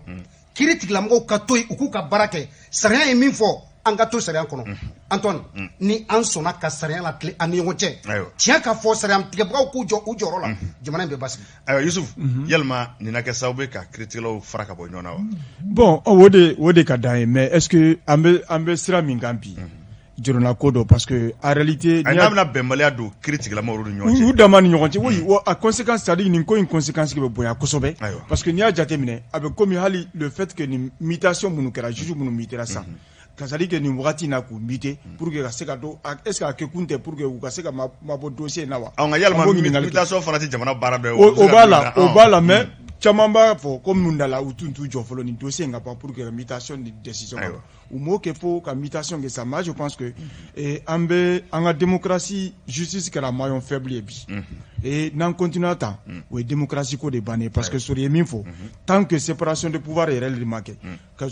kiiri tigilamɔgɔw ka to yen u k'u ka baara kɛ sariya ye min fɔ an ka to sariya kɔnɔ Antoine ni an sɔnna ka sariya la tile an ni ɲɔgɔn cɛ tiɲɛ ka fɔ sariya tigɛbagaw k'u jɔ u jɔyɔrɔ la jamana in bɛ basigi ayiwa Yusuf yalima nin na kɛ sababu ye ka kiiritigɛlaw fara ka bɔ ɲɔgɔn na wa bon o de ka d'an ye mais est ce que an bɛ sira min kan bi juruna ko dɔ parce que en réalité n'a bɛna bɛnbaliya don kiiri tigilamɔgɔw ni ɲɔgɔn cɛ u dama ni ɲɔgɔn cɛ oui a conséquence c'est à dire nin ko in conséquence bɛ bonya kosɛbɛ parce que n'i y'a jateminɛ a bɛ komi hali le fait que nin mutation minnu kɛra juge minnu mitera sisan ka c'est à dire que nin wagati in na k'u mute pour que ka se ka dɔn est ce que a kɛ kun tɛ pour que u ka se ka mabɔ dossier in na wa nka yalima mutation fana tɛ jamana baara dɔ ye o b'a la mais caman b'a fɔ ko minnu da la u t'u jɔ fɔlɔ nin dossier in ka ban pour que ka mutation ni décision ka u m'o kɛ fo ka mutation kɛ sa moi je pense que an ka démocratie justice kɛra maillon faible ye bi et n'an continue tan o ye démocratie ko de bannen parce que sori ye min fɔ tant que séparation de pouvoir yɛrɛ de ma kɛ ka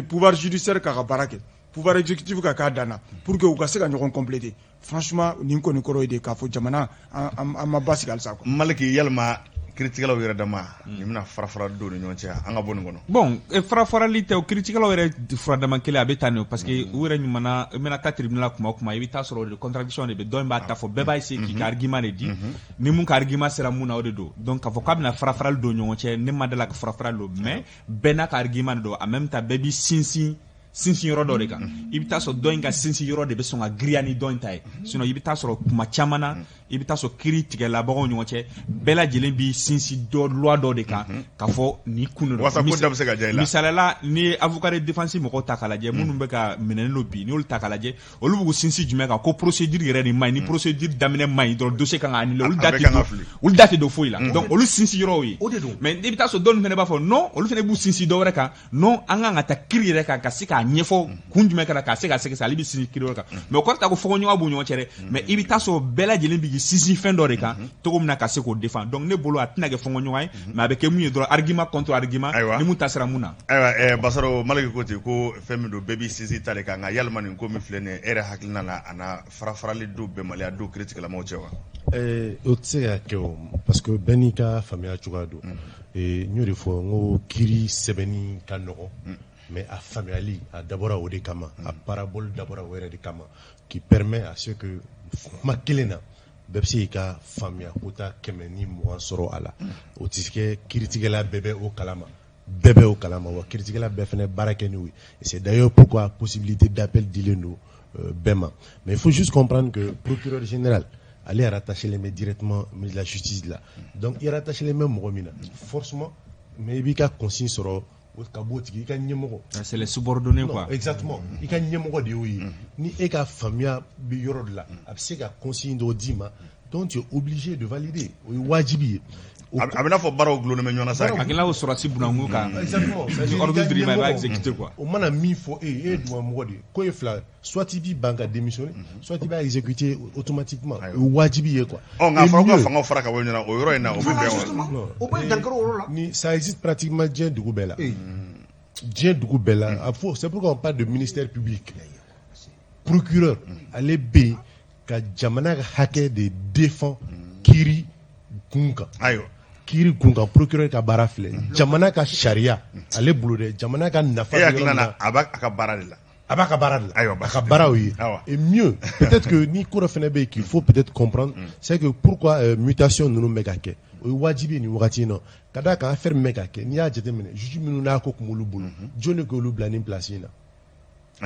pouvoir judiciaire k'a ka baara kɛ pouvoir exécutif ka k'a dan na pour que u ka se ka ɲɔgɔn compléter franchement nin kɔni kɔrɔ ye de k'a fɔ jamana an ma basigi halisa quoi Maliki yalima kiiritigɛlaw yɛrɛ dama nin bɛna farafara don ni ɲɔgɔn cɛ an ka bɔ nin kɔnɔ bon farafarali tɛ o kiiritigɛlaw yɛrɛ furadama kelen a bɛ taa nin parce que u yɛrɛ ɲumana i bɛna taa tribunal kuma o kuma i bɛ taa sɔrɔ contradiction de bɛ dɔ in b'a ta fɔ bɛɛ b'a essayer k'i ka argument de di ni mun ka argument sera mun na o de don donc k'a fɔ k'a bɛna farafarali don ɲɔgɔn cɛ ne ma dala ka farafarali don mais bɛɛ n'a ka argument de don en même temps bɛɛ b'i sinsin yɔrɔ dɔ de kan i bɛ taa sɔrɔ dɔ in ka sinsin yɔrɔ de bɛ sɔn ka giriya ni dɔ in ta ye sinon i bɛ taa sɔrɔ kuma caman na i bɛ taa sɔrɔ kiiri tigɛlabagaw ɲɔgɔn cɛ bɛɛ lajɛlen b'i sinsin loi dɔ de kan k'a fɔ nin kun de don wasa ko da bɛ se ka diya i la misaliyala ni ye avocat de défense mɔgɔw ta k'a lajɛ minnu bɛ ka minɛnen don bi n'olu ta k'a lajɛ olu b'u sinsin jumɛn kan ko procédure yɛrɛ de man ɲi ni procédure daminɛ man ɲi dɔrɔn dossier kan ka annulé olu da tɛ don foyi la donc olu sinsin yɔrɔw ye mais i bɛ taa sɔrɔ dɔw fana b'a fɔ non olu fana b'u sinsin dɔ wɛrɛ kan non an kan ka taa kiiri yɛrɛ kan ka se k'a ɲɛfɔ kun jumɛn kɛra k'a se ka sɛgɛsɛ ale bɛ sinsin kiiri yɔrɔ kan mais o kɔrɔ t'a ko fɔɲɔgɔn b'u ɲɔgɔn cɛ dɛ mais i bɛ taa sɔrɔ bɛɛ lajɛlen b'i sinsin fɛn dɔ de kan cogo min na ka se k'o défend donc ne bolo a tɛna kɛ fɔɲɔgɔn ye mais a bɛ kɛ mun ye dɔrɔn argument contre argument ni mun ta sera mun na ayiwa Basaro Maliki ko ten ko fɛn min don bɛɛ b'i sinsin ta de kan nka yalima nin ko min filɛ nin ye e yɛrɛ hakilina la a na farafarali don bɛnbaliya don kiiritigɛlamɔgɔw cɛ wa o tɛ se ka kɛ o parce que bɛɛ n'i ka faamuya cogoya don n y'o de fɔ n ko kiiri sɛbɛnni ka nɔgɔn mais a faamuyali a dabɔra o de kama a parabole dabɔra o yɛrɛ de kama qui permet à ce que kuma kelen na bɛɛ bɛ se k'i ka faamuya ko ta 120 sɔrɔ a la o tɛ se kɛ kiiritigɛla bɛɛ bɛ o kalama bɛɛ bɛ o kalama wa kiiritigɛla bɛɛ fana baara kɛ n'o ye c'est d'ailleurs pourquoi possibilité d'appel dilen don bɛɛ ma mais il faut juste comprendre que procureur général ale est rattaché directement au ministre de la justice là donc il est rattaché mɔgɔ min na forcément mais i b'i ka consigne sɔrɔ ka b'o tigi i ka ɲɛmɔgɔ c'est les subordonnés quoi exactement i ka ɲɛmɔgɔ de y'o ye ni e ka faamuya bɛ yɔrɔ de la a bɛ se ka consigne dɔ d'i ma donc tu es obligé de valider o ye wajibi ye a bɛ n'a fɔ baaraw gulonnen bɛ ɲɔgɔn na sa hakilila o sɔrɔsi bunakun kan ni ordre dir'i ma i b'a exécuter quoi o mana min fɔ e ye dugumamɔgɔ de ye ko ye fila soit i b'i ban ka démissionner soit i b'a exécuter automatiquement o ye wajibi ye quoi nka a fɔra ko ka fangaw fara ka bɔ ɲɔgɔn na o yɔrɔ in na o bɛ bɛn wa o bɛ dankari o yɔrɔ la ni ça existe pratiquement diɲɛ dugu bɛɛ la diɲɛ dugu bɛɛ la a fɔ c'est pourquoi on parle de ministère public procureur ale bɛ yen ka jamana ka hakɛ de défend kiiri kun kan ayiwa kiiri kun kan procureur ka baara filɛ jamana ka sariya ale bolo dɛ jamana ka nafa e hakilina na a b'a ka baara de la a b'a ka baara de la ayiwa a ka baara o ye et mieux peut-être que ni ko dɔ fana bɛ yen qu'il faut peut-être comprendre c'est que pourquoi mutation ninnu bɛ ka kɛ o ye wajibi ye nin wagati in na ka d'a kan affaire min bɛ ka kɛ n'i y'a jateminɛ juge minnu n'a ko kun b'olu bolo jɔn de k'olu bila nin place in na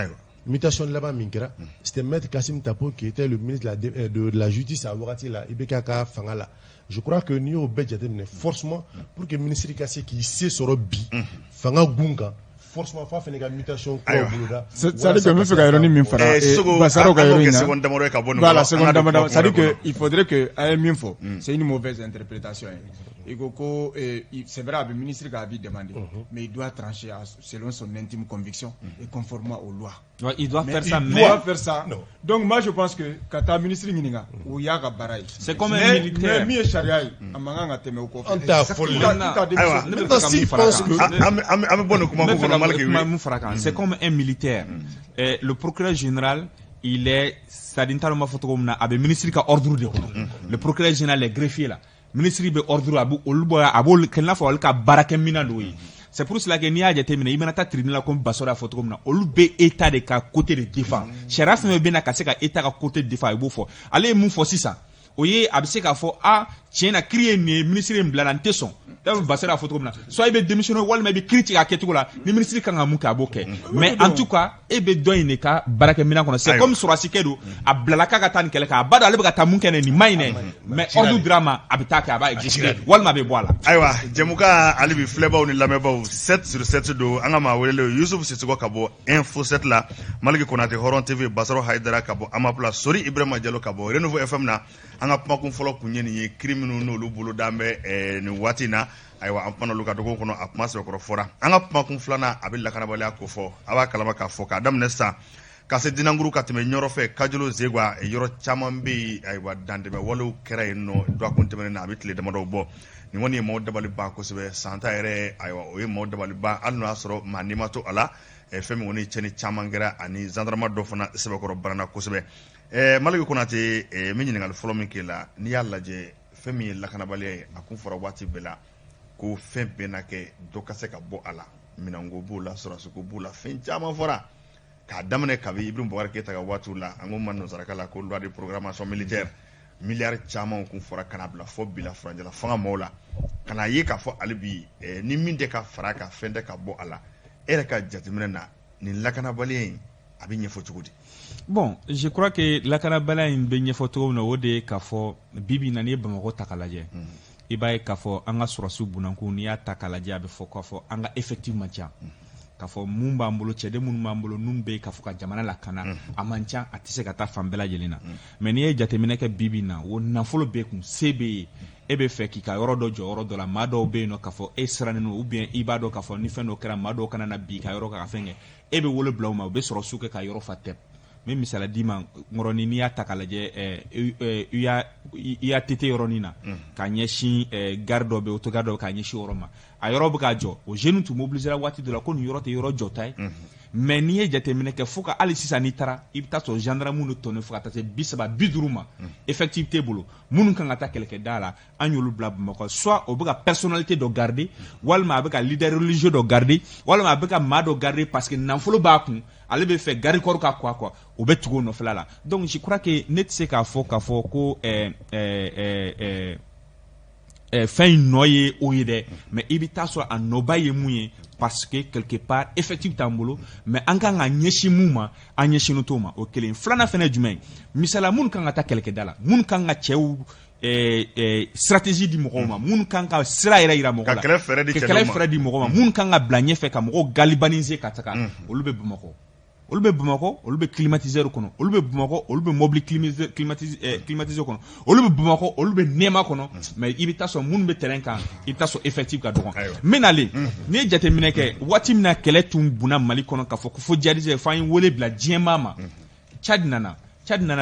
ayiwa mutation laban min kɛra c'était maître Kassim Tapo qui était le ministre de la justice a wagati la IBK ka fanga la je crois que n'i y'o bɛɛ jateminɛ forcément pour que ministre ka se k'i se sɔrɔ bi fanga gun kan forcément fa fene ka mutation ko buluda c'est-à-dire que me fait ka min fara Basaro ka yoni voilà seconde dama c'est-à-dire que il faudrait que ay min fo c'est une mauvaise interprétation et ko c'est vrai le ministre a demandé mais il doit trancher selon son intime conviction et conformément aux lois. Ouais, il doit faire ça. Non. Donc moi je pense que quand ta ministre Ngininga ou yaga barai. C'est comme un militaire. Mais charia amanga teme au ko. C'est comme un militaire. Le procureur général, il est sadintalement photographe avec ministre qui a ordre de le procureur général est greffier là. Ministre be ordre abu olboya abol kenla fa walka barakemina doyi. C'est pour cela que ni a déterminé imenata tribunal comme basora photo comme na olube état de ka côté de défense. Sharaf me bena ka se ka état ka côté de défense bo fo. Allez mu fo sisa. Oye abse ka fo a tiena crier ni ministre mblanante son. Da basora photo comme na. Soit il be démissionner wal me be critique a ketu la ni ministre kan amu ka boke. Mais en tout cas e be doyine ka barakemina kono. C'est comme sur asikedo a blalaka ka tan kele ka bada ale be ka tamun kene ni maine. Mais ordu drama abitaka aba existe. Wal ma be boala. Aywa jemuka alibi fleba ni lameba 7 sur 7 do anga ma wele Yusuf Sisoko kabo info 7 la malgré Konate Horon TV Basaro Haidara kabo ama place Sori Ibrahima Diallo kabo Renouveau FM na anga puma kun folo kunyeni ye criminal no lu bulu dambe ni watina aywa ampana luka dogo kono apmas be ko fora anga puma kun flana abilla kana bale ko fo aba kalama ka fo ka dam nesta ka se dinanguru ka teme nyoro fe kajolo zegwa yoro chamambe aywa dandebe wolu kere no do akonte na abitle de modo bo ni woni mo dabali ba ko sebe santa ere aywa o mo dabali ba alno asro manimato ala femi woni cheni chamangera ani zandarma do fana sebe ko barana ko sebe malgré Konate minni ngal folo min kila ni yalla je femi lakana bale akun fora wati bela ko fembe na ke do kase ka bo ala minango bula sura suko bula fen chama fora ka damne ka bi Ibrahim Boubacar Keita ka watu la angum man no zarakala ko loi de programmation militaire milliard chama kun fora kana bla fo bila franjala fanga mola kana ye ka fo alibi ni minde ka faraka fende ka bo ala era ka jatimena na ni lakana bale abi nyefo chugudi. Bon, je crois que la Kanabala in benye photo na wode kafo bibi na ne bamako takalaje. Iba kafo anga surasu bunanku ni ya takalaje abe fo kafo anga effectivement tia. Kafo mumba mbolo chede munumba mbolo numbe kafo ka jamana la kana amancha atise kata fambela jelena. Mais ni jatemine ke bibi na wo na folo be kun sebe ebe fe ki ka yoro dojo yoro do la mado be no kafo esra no ou bien ibado kafo ni fe no kera mado kana na bi ka yoro ka fenge ebe wole blawma be soro suke ka yoro fatep. Même misala dima ngoroni ni atakalaje iya tete yoronina ka nyeshi gardo be autogardo ka nyeshi oroma ayoro buka jo o jenu tu mobiliser wati de la ko yoro te yoro jotai mais ni jatemine ke fuka ali sisa ni tara ibta so gendarme no tonne fuka tate bisaba biduruma effectivité bolo munun kan ata kelke dala anyolu blab mako soit o buka personnalité do garder walma buka leader religieux do garder walma buka mado garder parce que nanfolo ba kun ale be fait gari koru ka quoi o be tugo no flala donc je crois que net se ka fo ko fin noyer oide mais ibita so anobaye muye parce que quelque part effectif tambolo mais anga nga nyeshi muma anyeshi no toma o kelen flana fene jumen misala mun kan ata quelque dala mun kan nga chew stratégie di mogoma mun kan ka sira ira mogoma ka kele fere di mogoma mun kan nga blanye fe ka mogo galibaniser kataka olube bumako olube bumako olube climatiser kono olube bumako olube mobile climatiser kono olube bumako olube nema kono mais ibita so mun be terrain kan ibita so effectif ka dogon menale ne jate mineke wati mina kele tum buna mali kono ka fo jadize fayin wole bla diemama Chad nana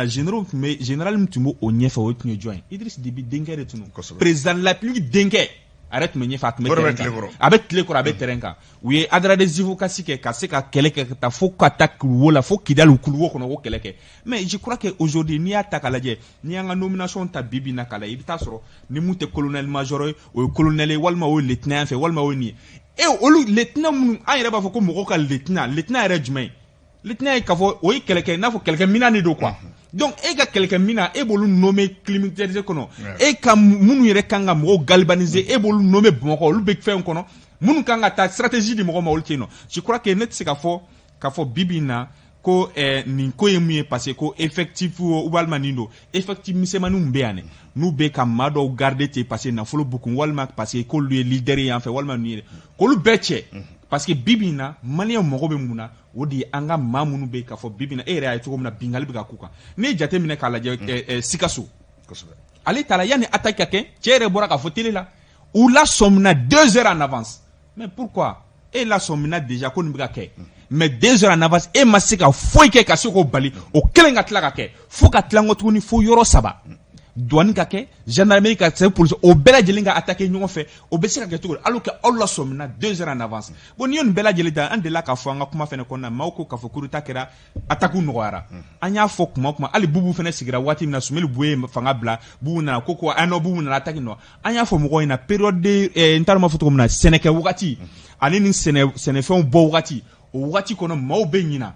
général mtumbo onyefa wotunyo join Idriss Déby dengere tunu président la plus dengue arrête me nyefa me avec le avec terrain ka oui adra des ivokasi ke ka se ka keleke ta fo ka attaque wala fo kidal kulwo kono ko keleke mais je crois que aujourd'hui ni attaque alaje ni anga nomination ta bibi na kala ibita soro ni mute colonel major o colonel walma o lieutenant fait walma o ni e o lieutenant mun an yere ba fo ko mo ko lieutenant rejime lieutenant ka fo o keleke na fo keleke mina ni do quoi donc e ga quelqu'un mina e bolu nommé climatiser kono e ka munu yere kanga mo galvaniser e bolu nommé bonko lu bek fe kono munu kanga ta stratégie di mo ma oltino je crois que net se ka fo bibina ko ni ko yemu passé ko effectif ou balmanindo effectif misemanu mbeane nu be ka mado garder te passé na folo beaucoup walma passé ko lui leader en fait walma ni ko lu beche parce que bibi na malien mogo be muna o di anga mamunu be ka fo bibi na e yɛrɛ a ye cogo min na bingali be ka ku kan ne jate minɛ k'a lajɛ Sikaso ale tala yani attaque ka kɛ cɛ yɛrɛ bɔra ka fɔ télé la u la sɔmina 2 heures en avance mais pourquoi e la sɔmina déjà ko nin be ka kɛ mais 2 heures en avance e ma se ka foyi kɛ ka se k'o bali o kelen ka tila ka kɛ fo ka tila ngo tuguni fo yɔrɔ 3 douane ka kɛ gendarmerie ka kɛ police o bɛɛ lajɛlen ka attaquer ɲɔgɔn fɛ o bɛ se ka kɛ cogo di alors que aw la sɔmina 2 heures en avance bon ni ye nin bɛɛ lajɛlen ta an delila k'a fɔ an ka kuma fɛnɛ kɔnɔna maaw ko k'a fɔ coup d'état kɛra attaque nɔgɔyara an y'a fɔ kuma hali bubu fɛnɛ sigira waati min na Sumeli Boye fanga bila bubu nana ko non bubu nana attaque nɔ an y'a fɔ mɔgɔw ɲɛna période n t'a dɔn n b'a fɔ cogo min na sɛnɛkɛ wagati ani ni sɛnɛfɛnw bɔ wagati o wagati kɔnɔ maaw bɛ ɲina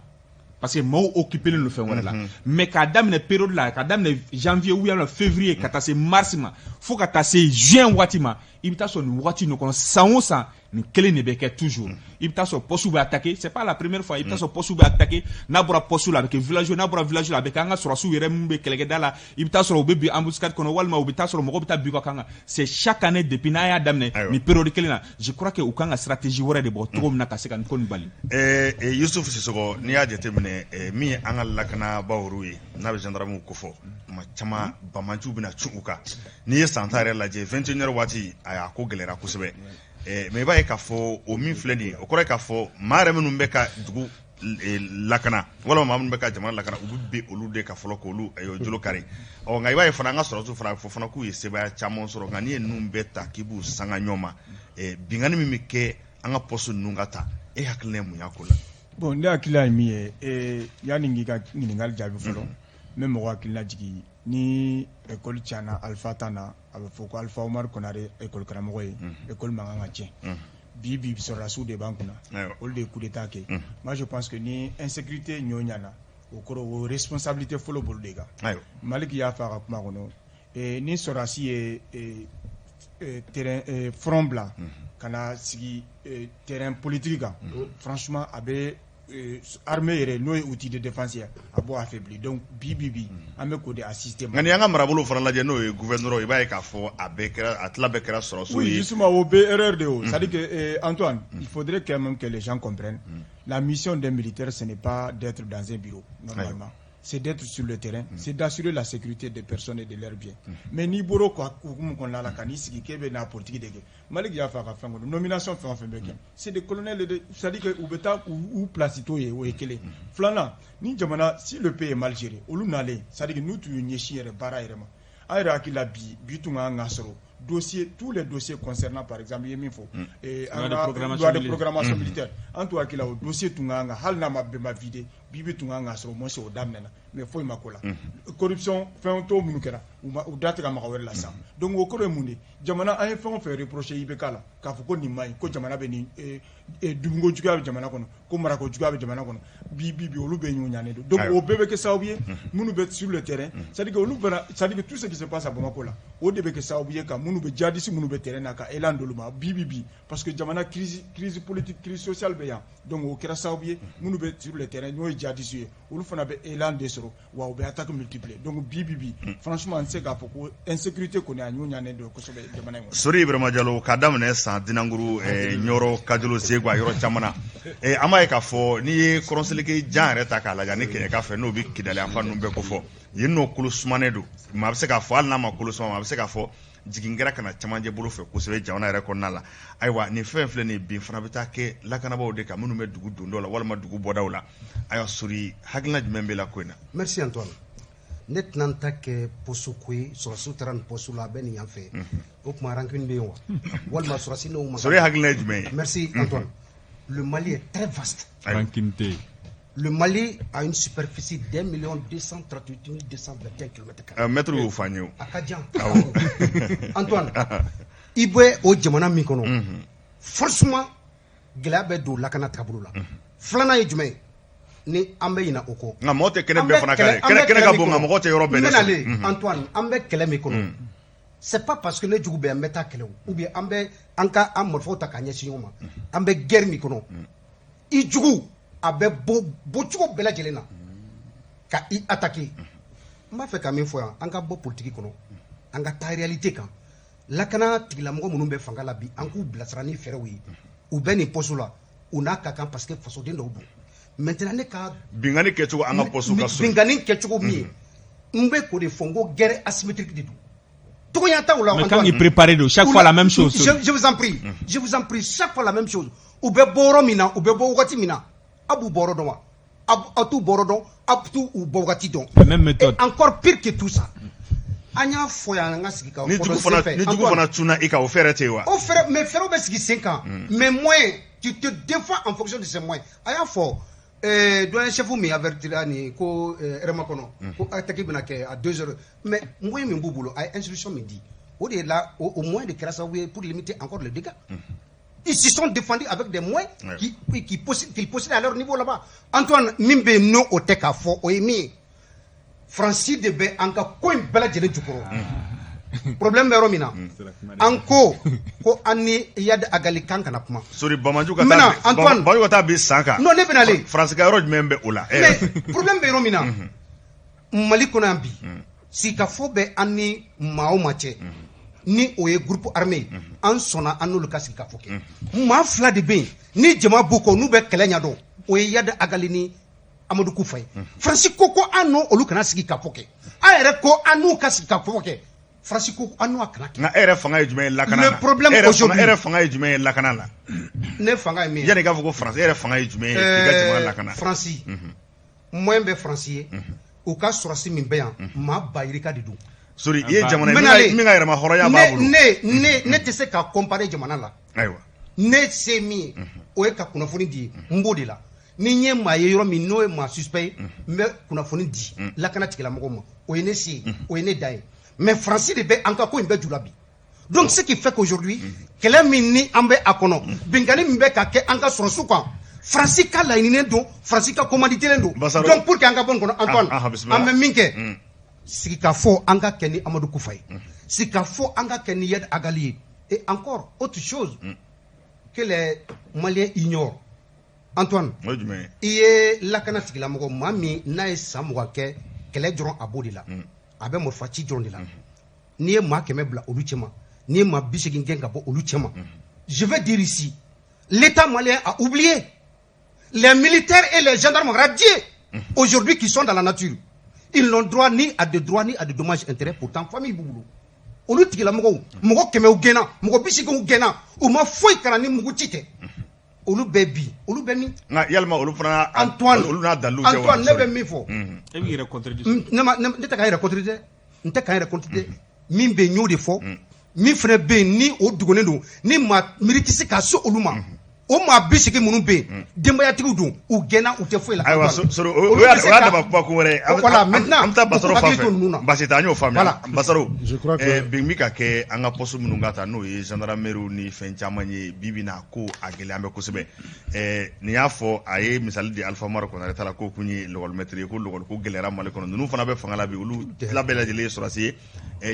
parce que maaw occupé le fɛn wɛrɛ la mais k'a daminɛ période la k'a daminɛ janvier ou bien février ka taa se mars ma fo ka taa se juin waati ma i bɛ taa sɔrɔ nin waati ninnu kɔnɔ san o san nin kelen de bɛ kɛ toujours i bɛ taa sɔrɔ poste bɛ attaquer c'est pas la première fois i bɛ taa sɔrɔ poste bɛ attaquer n'a bɔra poste la a bɛ kɛ village n'a bɔra village la a bɛ kɛ an ka sɔrɔsiw yɛrɛ minnu bɛ kɛlɛkɛda la i bɛ taa sɔrɔ u bɛ bin embuscade kɔnɔ walima u bɛ taa sɔrɔ mɔgɔw bɛ taa bin u ka kan kan c'est chaque année depuis n'a y'a daminɛ nin période kelen na je crois que u kan ka stratégie wɛrɛ de bɔ cogo min na ka se ka nin ko nin bali. Yusuf Sisoko n'i y'a jateminɛ min ye an ka lakanabagaw ye n'a bɛ gendarmew ko fɔ tuma caman bamanciw bɛna cun u kan n'i ye san ta yɛrɛ lajɛ 21 heures waati a y'a ko gɛlɛyara kosɛbɛ mais i b'a ye k'a fɔ o min filɛ nin ye o kɔrɔ ye k'a fɔ maa yɛrɛ minnu bɛ ka dugu lakana walima maa minnu bɛ ka jamana lakana u bɛ bin olu de ka fɔlɔ k'olu jolo kari nka i b'a ye fana an ka sɔrɔsiw fana fɔ fana k'u ye sebaya caman sɔrɔ nka n'i ye ninnu bɛɛ ta k'i b'u sanga ɲɔgɔn ma bingani min bɛ kɛ an ka poste ninnu ka ta e hakilina ye mun y'a ko la. bon ne hakilina ye min ye yanni n k'i ka ɲininkali jaabi fɔlɔ n bɛ mɔgɔ hakilina jigin ni école tiɲɛna Alpha tan na a bɛ fɔ ko Alpha Umaru Konare école karamɔgɔ ye école man kan ka tiɲɛ bi sɔrɔdasiw de b'an kunna olu de ye coup d'état kɛ moi je pense que ni insécurité ɲɔ ɲana o kɔrɔ o responsabilité fɔlɔ bolo de kan Maliki y'a fɔ a ka kuma kɔnɔ ni sɔrɔdasi ye terrain front bila ka na sigi terrain politique kan franchement a bɛ armée yɛrɛ n'o ye outil de défense ye a b'o affaibli donc bi an bɛ k'o de assister ma. nka ni an ka marabolo fana lajɛ n'o ye gouverneur i b'a ye k'a fɔ a tila bɛɛ kɛra sɔrɔsiw ye. oui justement o bɛ erreur de o c'est à dire que Antoine il faudrait quand même que les gens comprennent la mission d'un militaire ce n'est pas d'être dans un bureau normalement. C'est d'être sur le terrain, c'est d'assurer la sécurité des personnes et de leurs biens. Mais ni boro quoi qu'on la kani sigi kebe na politique de Malik ya fa ka fango nomination fa fa beke. C'est des colonels de c'est-à-dire que ou beta ou placito ye ou ekele. Flana ni jamana si le pays est mal géré, olu nale, c'est-à-dire que nous tu nyeshi re bara irema. Ayra ki la bitunga ngasoro. Dossier, tous les dossiers concernant par exemple Yeminfo et loi de programmation militaire en tout cas au dossier tunganga halna ma vide bibi tunganga sur moi c'est au damnena mais faut makola corruption fait un tour munukera ou date ka makawere la sa donc au kore mundi jamana ay fait on fait reprocher ibekala ka fuko ni mai ko jamana be ni dubungo juga be jamana kono ko marako juga be jamana kono bibi olu be nyonyane donc au bébé que ça oublié munu be sur le terrain c'est à dire que olu ça dit que tout ce qui se passe à Bamako là au début que ça oublié ka munu be jadisi munu be terrain naka elan doluma bibi parce que jamana crise politique crise sociale be ya donc au kera ça oublié munu be sur le terrain noy jadisi olu fana be elan de soro wa be attaque multipliée donc bibi franchement on sait ka foko insécurité ko ni anyonyane do ko so be jamana ngo Sori Ibrahima Diallo ka daminɛ san dinanguru nyoro kajolo segwa yɔrɔ camana ama ye k'a fɔ n'i ye kɔrɔnseleke jan yɛrɛ ta k'a lajɛ ni kɛɲɛ k'a fɛ n'o bɛ kidali an fa ninnu bɛɛ ko fɔ yen n'o kolo sumanen don maa bɛ se k'a fɔ hali n'a ma kolo suma maa bɛ se k'a fɔ jigin kɛra kana camancɛ bolo fɛ kosɛbɛ jamana yɛrɛ kɔnɔna la ayiwa nin fɛn filɛ nin bin fana bɛ taa kɛ lakanabaaw de kan minnu bɛ dugu dondaw la walima dugu bɔdaw la ayiwa Sori hakilina jumɛn bɛ la ko in na. Merci Antoine. Ne tɛna ta kɛ poste ko ye sɔrɔsiw taara nin poste la a bɛ nin yan fɛ o tuma rancune bɛ yen wa walima sɔrɔsi n'o ma. Sori hakilina ye jumɛn ye. Merci Antoine. Le Mali est très vaste. Tranquillité. Le Mali a une superficie d'1 238 221 km². Maître y'o fɔ an ye o. A ka jan. Antoine i bɛ o jamana min kɔnɔ forcément gɛlɛya bɛ don lakana taabolo la filanan ye jumɛn ye ni an bɛ ɲina o kɔ. nka mɔgɔ tɛ kɛnɛ bɛɛ fana kan dɛ kɛnɛ ka bon nka mɔgɔ tɛ yɔrɔ bɛɛ dɛ. n bɛna Antoine an bɛ kɛlɛ min kɔnɔ c'est pas parce que ne jugu bɛ an bɛ taa kɛlɛ ou bien an bɛ an marifaw ta k'a ɲɛsin ɲɔgɔn ma an bɛ guerre min kɔnɔ i jugu a bɛ bɔ cogo bɛɛ lajɛlen na ka i attaquer n b'a fɛ ka min fɔ yan an ka bɔ politique kɔnɔ an ka taa réalité kan lakana tigilamɔgɔ minnu bɛ fanga la bi an k'u bilasira ni fɛɛrɛw ye u bɛ nin poste la u n'a ka kan parce que fasoden dɔw don maintenant ne ka bingani kɛcogo an ka poste ka so bingani kɛcogo min ye n bɛ k'o de fɔ n ko guerre asymétrique de don togoya t'aw la mais quand ils préparaient de chaque fois la même chose je vous en prie chaque fois la même chose u bɛ bɔ yɔrɔ min na u bɛ bɔ wagati min na a b'u bɔ yɔrɔ dɔn wa a t'u bɔ yɔrɔ dɔn a t'u bɔ wagati dɔn la même méthode encore pire que tout ça an y'a fɔ yan an ka sigi ka ni jugu fana tuna i ka o fɛrɛ tɛ wa o fɛrɛ mais fɛrɛw bɛ sigi sen kan mais moyen tu te défends en fonction de ces moyens a y'a fɔ doyen chef min avertira ni ko rema kɔnɔ ko attaque bɛna kɛ à 2 heures mais moyen min b'u bolo a ye instruction min di o de la au moyen de kɛra sababu ye pour limiter encore les dégâts ils se sont défendus avec des moyens qu'ils possédaient à leur niveau là-bas Antoine min bɛ yen n'o tɛ k'a fɔ o ye min ye Francis de bɛ an ka ko in bɛɛ lajɛlen jukɔrɔ problème bɛ yɔrɔ min na an ko an ni Yad Agali kan kana kuma sori Bamaju ka taa bi san kan non ne bɛna le France ka yɔrɔ jumɛn bɛ o la mais problème bɛ yɔrɔ min na Mali kɔnɔ yan bi sigikafɔ bɛ an ni maa o maa cɛ ni o ye groupe armé an sɔnna an n'olu ka sigikafɔ kɛ maa fila de bɛ yen ni jama b'u kɔ n'u bɛ kɛlɛ ɲɛdɔn o ye Yad Agali ni Amadou Koufa ye Francis ko an n'o olu kana sigi ka fɔ kɛ an yɛrɛ ko an n'u ka sigi ka fɔ kɛ Francis ko an n'u kana kɛ nka e yɛrɛ fanga ye jumɛn ye lakana la le problème aujourd'hui e yɛrɛ fanga ye jumɛn ye lakana la ne fanga ye min ye yanni k'a fɔ ko France e yɛrɛ fanga ye jumɛn ye k'i ka jamana lakana Francis moyen bɛ Francis ye u ka sɔrɔsi min bɛ yan maa bayirika de don sori i ye jamana min ka yɛrɛma hɔrɔnya b'a bolo ne tɛ se ka comparer jamana la ayiwa ne se min ye o ye ka kunnafoni di n b'o de la ni n ye maa ye yɔrɔ min n'o ye maa suspect ye n bɛ kunnafoni di lakana tigilamɔgɔw ma o ye ne se ye o ye ne da ye mais Francis de bɛ an ka ko in bɛɛ ju la bi donc ce qui fait qu'aujourd'hui kɛlɛ min ni an bɛ a kɔnɔ bingani min bɛ ka kɛ an ka sɔrɔsiw kan Francis ka laɲininen don Francis ka commanditelen don donc pour que an ka bɔ nin kɔnɔ Antoine an bɛ min kɛ sigikafɔ an ka kɛ ni Amadou Koufa ye sigikafɔ an ka kɛ ni Yad Agali ye et encore autre chose que les Maliens ignorent Antoine i ye lakana tigilamɔgɔ maa min n'a ye san 20 kɛ kɛlɛ dɔrɔn a b'o de la a bɛ marifa ci dɔrɔn de la n'i ye maa 100 bila olu cɛma n'i ye maa 80 gɛn ka bɔ olu cɛma je vais dire ici l'État malien a oublié les militaires et les gendarmes radiés aujourd'hui qui sont dans la nature ils n'ont droit ni à des droits ni à des dommages intérêts pourtant famille b'u bolo olu tigilamɔgɔw mɔgɔ 100 u gɛnna mɔgɔ 80 u gɛnna u ma foyi kalan ni mugu ci tɛ olu bɛ bi olu bɛ min nka yalima olu fana Antoine olu n'a dalilu tɛ wa Antoine ne bɛ min fɔ e b'i yɛrɛ contredire ne tɛ k'an yɛrɛ contredire n tɛ k'an yɛrɛ contredire min bɛ yen n y'o de fɔ min fana bɛ yen ni o dogonnen don ni maa miiri tɛ se ka se olu ma o maa 80 minnu bɛ yen denbayatigiw don u gɛnna u tɛ foyi la ayiwa sori o y'a daba kuma kun wɛrɛ ye voilà maintenant an bɛ taa Basaro fan fɛ basi tɛ an y'o faamuya Basaro je crois que bin bɛ ka kɛ an ka poste minnu ka ta n'o ye gendarmerie ni fɛn caman ye bi bi na ko a gɛlɛya bɛ kosɛbɛ nin y'a fɔ a ye misali di Alpha Umaru Konare ta la ko kun ye l'école maître ye ko l'école ko gɛlɛyara Mali kɔnɔ ninnu fana bɛ fanga la bi olu tila bɛɛ lajɛlen ye sɔrɔsi ye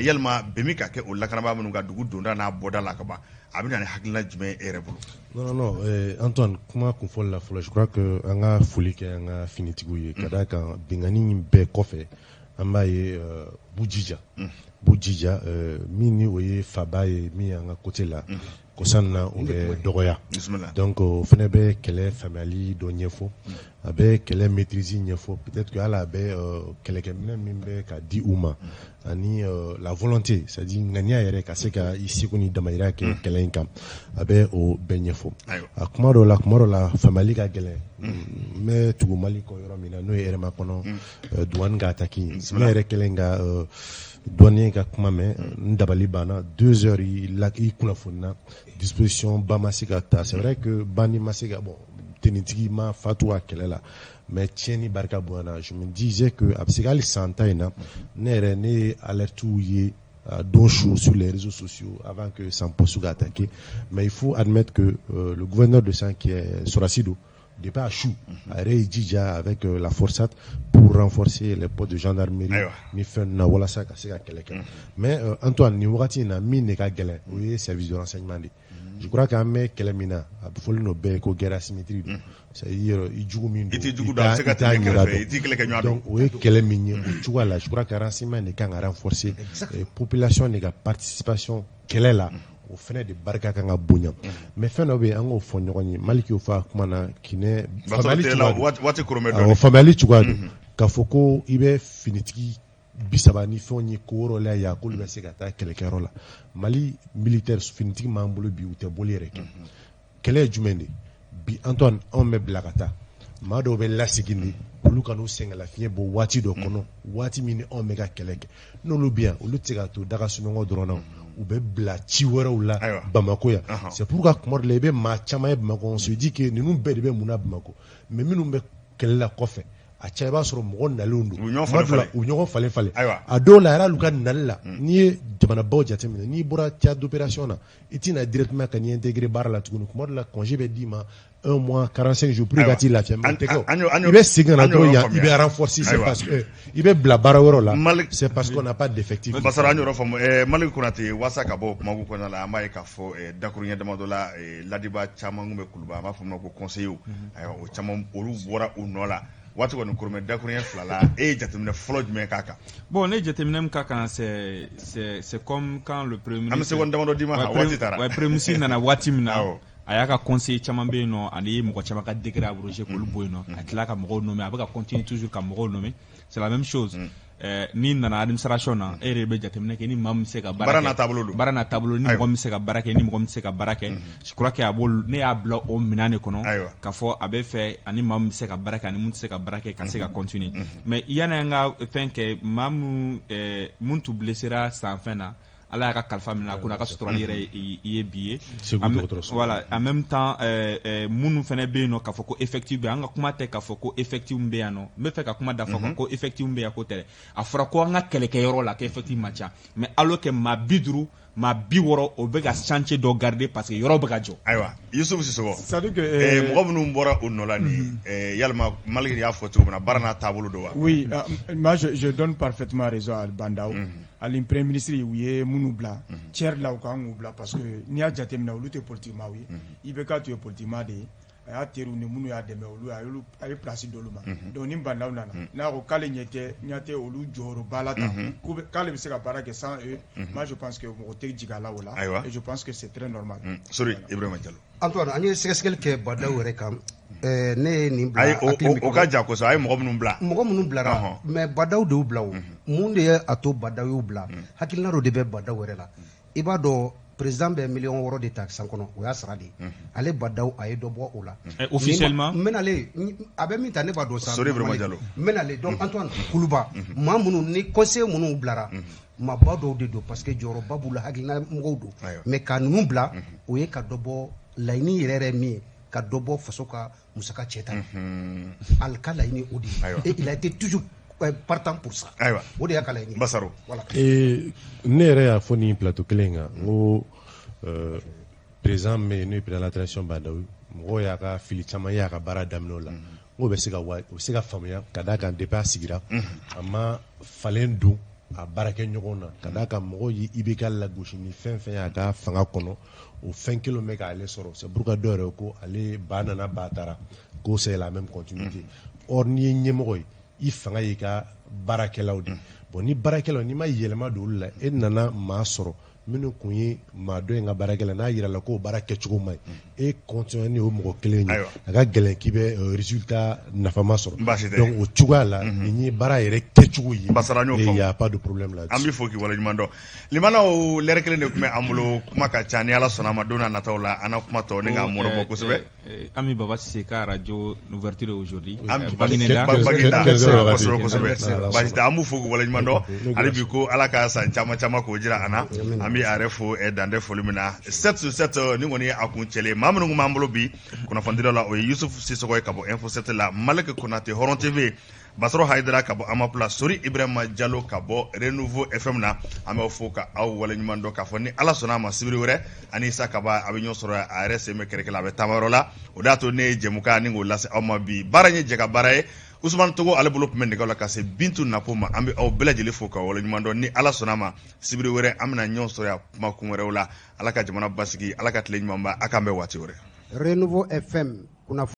yalima bin bɛ ka kɛ o lakanabaa minnu ka dugu donda n'a bɔda la ka ban a bɛ na ni hakilina jumɛn e yɛrɛ bolo non Antoine kuma kunfɔli la fɔlɔ je crois que an ka foli kɛ an ka finitigiw ye ka d'a kan bingani bɛɛ kɔfɛ an b'a ye b'u jija min ni o ye faba ye min y'an ka côté la kɔsan na o bɛ dɔgɔya donc o fana bɛ kɛlɛ faamuyali dɔ ɲɛfɔ a bɛ kɛlɛ maîtrise ɲɛfɔ peut-être que hali a bɛ kɛlɛkɛminɛ min bɛ ka di u ma ani la volonté c'est-à-dire ŋaniya yɛrɛ ka se ka i seko ni damayira kɛ kɛlɛ in kan a bɛ o bɛɛ ɲɛfɔ a kuma dɔ la faamuyali ka gɛlɛn n bɛ tugu Mali kɔ yɔrɔ min na n'o ye Hɛrɛma kɔnɔ douane ka attaque ne yɛrɛ kɛlen ka douanier ka kuma mɛn n dabali banna 2 heures i kunnafonina disposition ba ma se ka ta c'est vrai que bandi ma se ka bon tenitigi ma fatu a kɛlɛ la mais tiɲɛni barika bonyana je me disais que a bɛ se ka hali san ta in na ne yɛrɛ ne ye alertes ye don chaud sur les réseaux sociaux avant que San Postu ka attaquer mais il faut admettre que le gouverneur de San qui est Sorasido depuis à Chou, a Jija avec la forçate pour renforcer les postes de gendarmerie. Ni fait na wala ça ka se ka kɛlɛ. Mais Antoine ni wagati na min ne ka gɛlɛn o ye service de renseignement de. Je crois qu'an bɛ kɛlɛ min na a bɛ fɔli n'o bɛɛ ko guerre asymétrique don. C'est-à-dire i jugu min don i t'a ɲɛra dɔn. Donc o ye kɛlɛ min ye o cogoya la je crois que renseignement de kan ka renforcer population de ka participation kɛlɛ la o fɛnɛ de barika kan ka bonya mais fɛn dɔ bɛ yen an k'o fɔ ɲɔgɔn ye Maliki y'o fɔ a kuma na Kinɛ faamuyali cogoya don k'a fɔ ko i bɛ finitigi 30 ni fɛnw ye ko yɔrɔ la yan k'olu bɛ se ka taa kɛlɛkɛyɔrɔ la Mali militaire finitigi m'an bolo bi u tɛ boli yɛrɛ kɛ kɛlɛ ye jumɛn de bi Antoine anw bɛ bila ka taa maa dɔw bɛ lasegin de olu ka n'u sɛgɛnlafiɲɛ bɔ waati dɔ kɔnɔ waati min ni anw bɛ ka kɛlɛ kɛ n'olu bɛ yan olu tɛ se ka to daga sunɔgɔ dɔrɔn na u bɛ bila ci wɛrɛw la Bamako yan c'est pourquoi kuma dɔ la i bɛ maa caman ye Bamako on se dit que ninnu bɛɛ de bɛ mun na Bamako mais minnu bɛ kɛlɛ la kɔfɛ a cɛ i b'a sɔrɔ mɔgɔ nalenw don u ɲɔgɔn falen a dɔw la yɛrɛ olu ka nali la n'i ye jamanabaw jateminɛ n'i bɔra théâtre d'opération na i tɛna directement ka n'i intégrer baara la tuguni kuma dɔ la congé bɛ d'i ma 1 mois 45 jours pour que ka t'i lafiya mais tɛ kɛ i bɛ segin ka na dɔrɔn yan i bɛ renforcer c'est parce que i bɛ bila baara wɛrɛ la c'est parce qu'on n'a pas d'effectif. Basara an y'o faamu Malick Konate waasa ka bɔ kumaku kɔnɔna la an b'a ye k'a fɔ dakuruɲɛ damadɔ la ladiba caman kun bɛ kuluba an b'a fɔ ko conseiller o caman olu bɔra u nɔ la waati kɔni kurumɛ dakuruɲɛ 2 la e ye jateminɛ fɔlɔ jumɛn k'a kan? Bon ne jateminɛ min ka kan c'est comme quand le premier ministre an bɛ seconde damadɔ d'i ma waati taara premier ministre nana waati min na a y'a ka conseiller caman bɛ yen nɔ ani mɔgɔ caman ka décret abrogé k'olu bɔ yen nɔ a tila ka mɔgɔw nommer a bɛ ka continuer toujours ka mɔgɔw nommer c'est la même chose ni nana administration na e yɛrɛ bɛ jateminɛ kɛ ni maa min bɛ se ka baara n'a taabolo ni mɔgɔ min bɛ se ka baara kɛ ni mɔgɔ min bɛ se ka baara kɛ je crois que a b'olu ne y'a bila o minɛn de kɔnɔ k'a fɔ a bɛ fɛ ani maa min bɛ se ka baara kɛ ani mun tɛ se ka baara kɛ ka se ka continuer mais yanni an ka fɛn kɛ maa mun tun blessera san fɛn na Ala y'a ka kalifa minɛ a ko n'a ka suturali yɛrɛ i ye bi ye voilà en même temps minnu fana bɛ yen nɔ k'a fɔ ko effectif bɛ yan an ka kuma tɛ k'a fɔ ko effectif bɛ yan nɔ n bɛ fɛ ka kuma dafa kan ko effectif bɛ yan ko tɛ a fɔra ko an ka kɛlɛkɛyɔrɔ la ko effectif man ca mais alors que maa 50 maa 60 o bɛ ka chantier dɔ garder parce que yɔrɔ bɛ ka jɔ. Ayiwa Yusuf Sisoko mɔgɔ minnu bɔra o nɔ la nin yalima Malick y'a fɔ cogo min na baara n'a taabolo don wa? Oui, moi je donne parfaitement raison à Bandao. Ali premier ministre u ye minnu bila tiers la u kan k'u bila parce que n'i y'a jateminɛ olu tɛ politiquement ye IBK tun ye politiquement de ye a y'a teriw ni minnu y'a dɛmɛ olu a ye place d'olu ma donc ni Bandao nana n'a ko k'ale ɲɛ tɛ olu jɔyɔrɔba la tan k'ale bɛ se ka baara kɛ sans eux moi je pense que mɔgɔ tɛ jigin a la o la et je pense que c'est très normal. Sori Ibrahima Diallo. Antoine an ye sɛgɛsɛgɛli kɛ Bandao yɛrɛ kan ne ye nin bila o ka jan kosɛbɛ a ye mɔgɔ minnu bilara mais Bandao de y'u bila o mun de ye a to Bandao y'u bila hakilina dɔ de bɛ Bandao yɛrɛ la i b'a dɔn président bɛ 6 de ta san kɔnɔ o y'a sara de ale Bandao a ye dɔ bɔ o la officiellement n bɛnale a bɛ min ta ne b'a dɔn sa Sori Ibrahima Diallo n bɛnale donc Antoine Kuluba maa minnu ni conseiller minnu bilara maaba dɔw de don parce que jɔyɔrɔba b'u la hakilina mɔgɔw don mais ka ninnu bila o ye ka dɔ bɔ laɲini yɛrɛ min ye ka dɔ bɔ faso ka musaka cɛta ale ka laɲini o de ye et il a été toujours partant pour ça o de y'a ka laɲini Basaro ne yɛrɛ y'a fɔ nin plateau kelen kan n ko président min n'o ye président de la transition Bandao mɔgɔw y'a ka fili caman y'a ka baara daminɛ o la n ko bɛ se ka faamuya ka d'a kan depuis a sigira a ma falen don a baarakɛ ɲɔgɔn na ka d'a kan mɔgɔw ye IBK lagosi ni fɛn fɛn y'a ka fanga kɔnɔ o fɛn kelen bɛ k'ale sɔrɔ c'est pourquoi dɔw yɛrɛ ko ale ba nana ba taara ko c'est la même continuité or n'i ye ɲɛmɔgɔ ye i fanga y'i ka baarakɛlaw de bon ni baarakɛlaw n'i ma yɛlɛma don olu la e nana maa sɔrɔ minnu kun ye maa dɔ in ka baarakɛla n'a yira la k'o baara kɛcogo man ɲi e continuer ni o mɔgɔ kelen ye a ka gɛlɛn k'i bɛ résultat nafama sɔrɔ donc o cogoya la nin ye baara yɛrɛ kɛcogo ye et y a pas de problème là an b'i fo k'i waleɲuman dɔn limanaw lɛrɛ kelen de tun bɛ an bolo kuma ka ca ni Ala sɔnna a ma don n'a nataw la an na kuma tɔ ni k'a mɔrɔbɔ kosɛbɛ Ami Baba Sise ka radio ouverture aujourd'hui Baginda kosɛbɛ basi tɛ an b'u fo k'u waleɲuman dɔn hali bi ko Ala ka san caman caman k'o jira an na an bɛ a yɛrɛ fo dantɛ foli min na 7/7 ni kɔni ye a kun cɛlen maa minnu kun b'an bolo bi kunnafonidilaw la o ye Yusuf Sisoko ye ka bɔ Info 7 la Malick Konate Hɔrɔn TV Basaro Hayidara ka bɔ Amapula Sori Ibrahima Diallo ka bɔ Renouveau FM na an b'aw fo ka aw waleɲuman dɔn k'a fɔ ni Ala sɔnna a ma sibiri wɛrɛ ani Isa Kaba a bɛ ɲɔgɔn sɔrɔ a yɛrɛ sen bɛ kɛrɛkɛ la a bɛ taama yɔrɔ la o de y'a to ne ye jɛmukan ni k'o lase aw ma bi baara in ye jɛ ka baara ye Usman Togo ale bolo tun bɛ nɛgɛw la ka se Bintu Napo ma an bɛ aw bɛɛ lajɛlen fo ka waleɲuman dɔn ni Ala sɔnna a ma sibiri wɛrɛ an bɛna ɲɔgɔn sɔrɔ yan kuma kun wɛrɛw la Ala ka jamana basigi Ala ka tile ɲuman ba a k'an bɛn waati wɛrɛ. Renouveau FM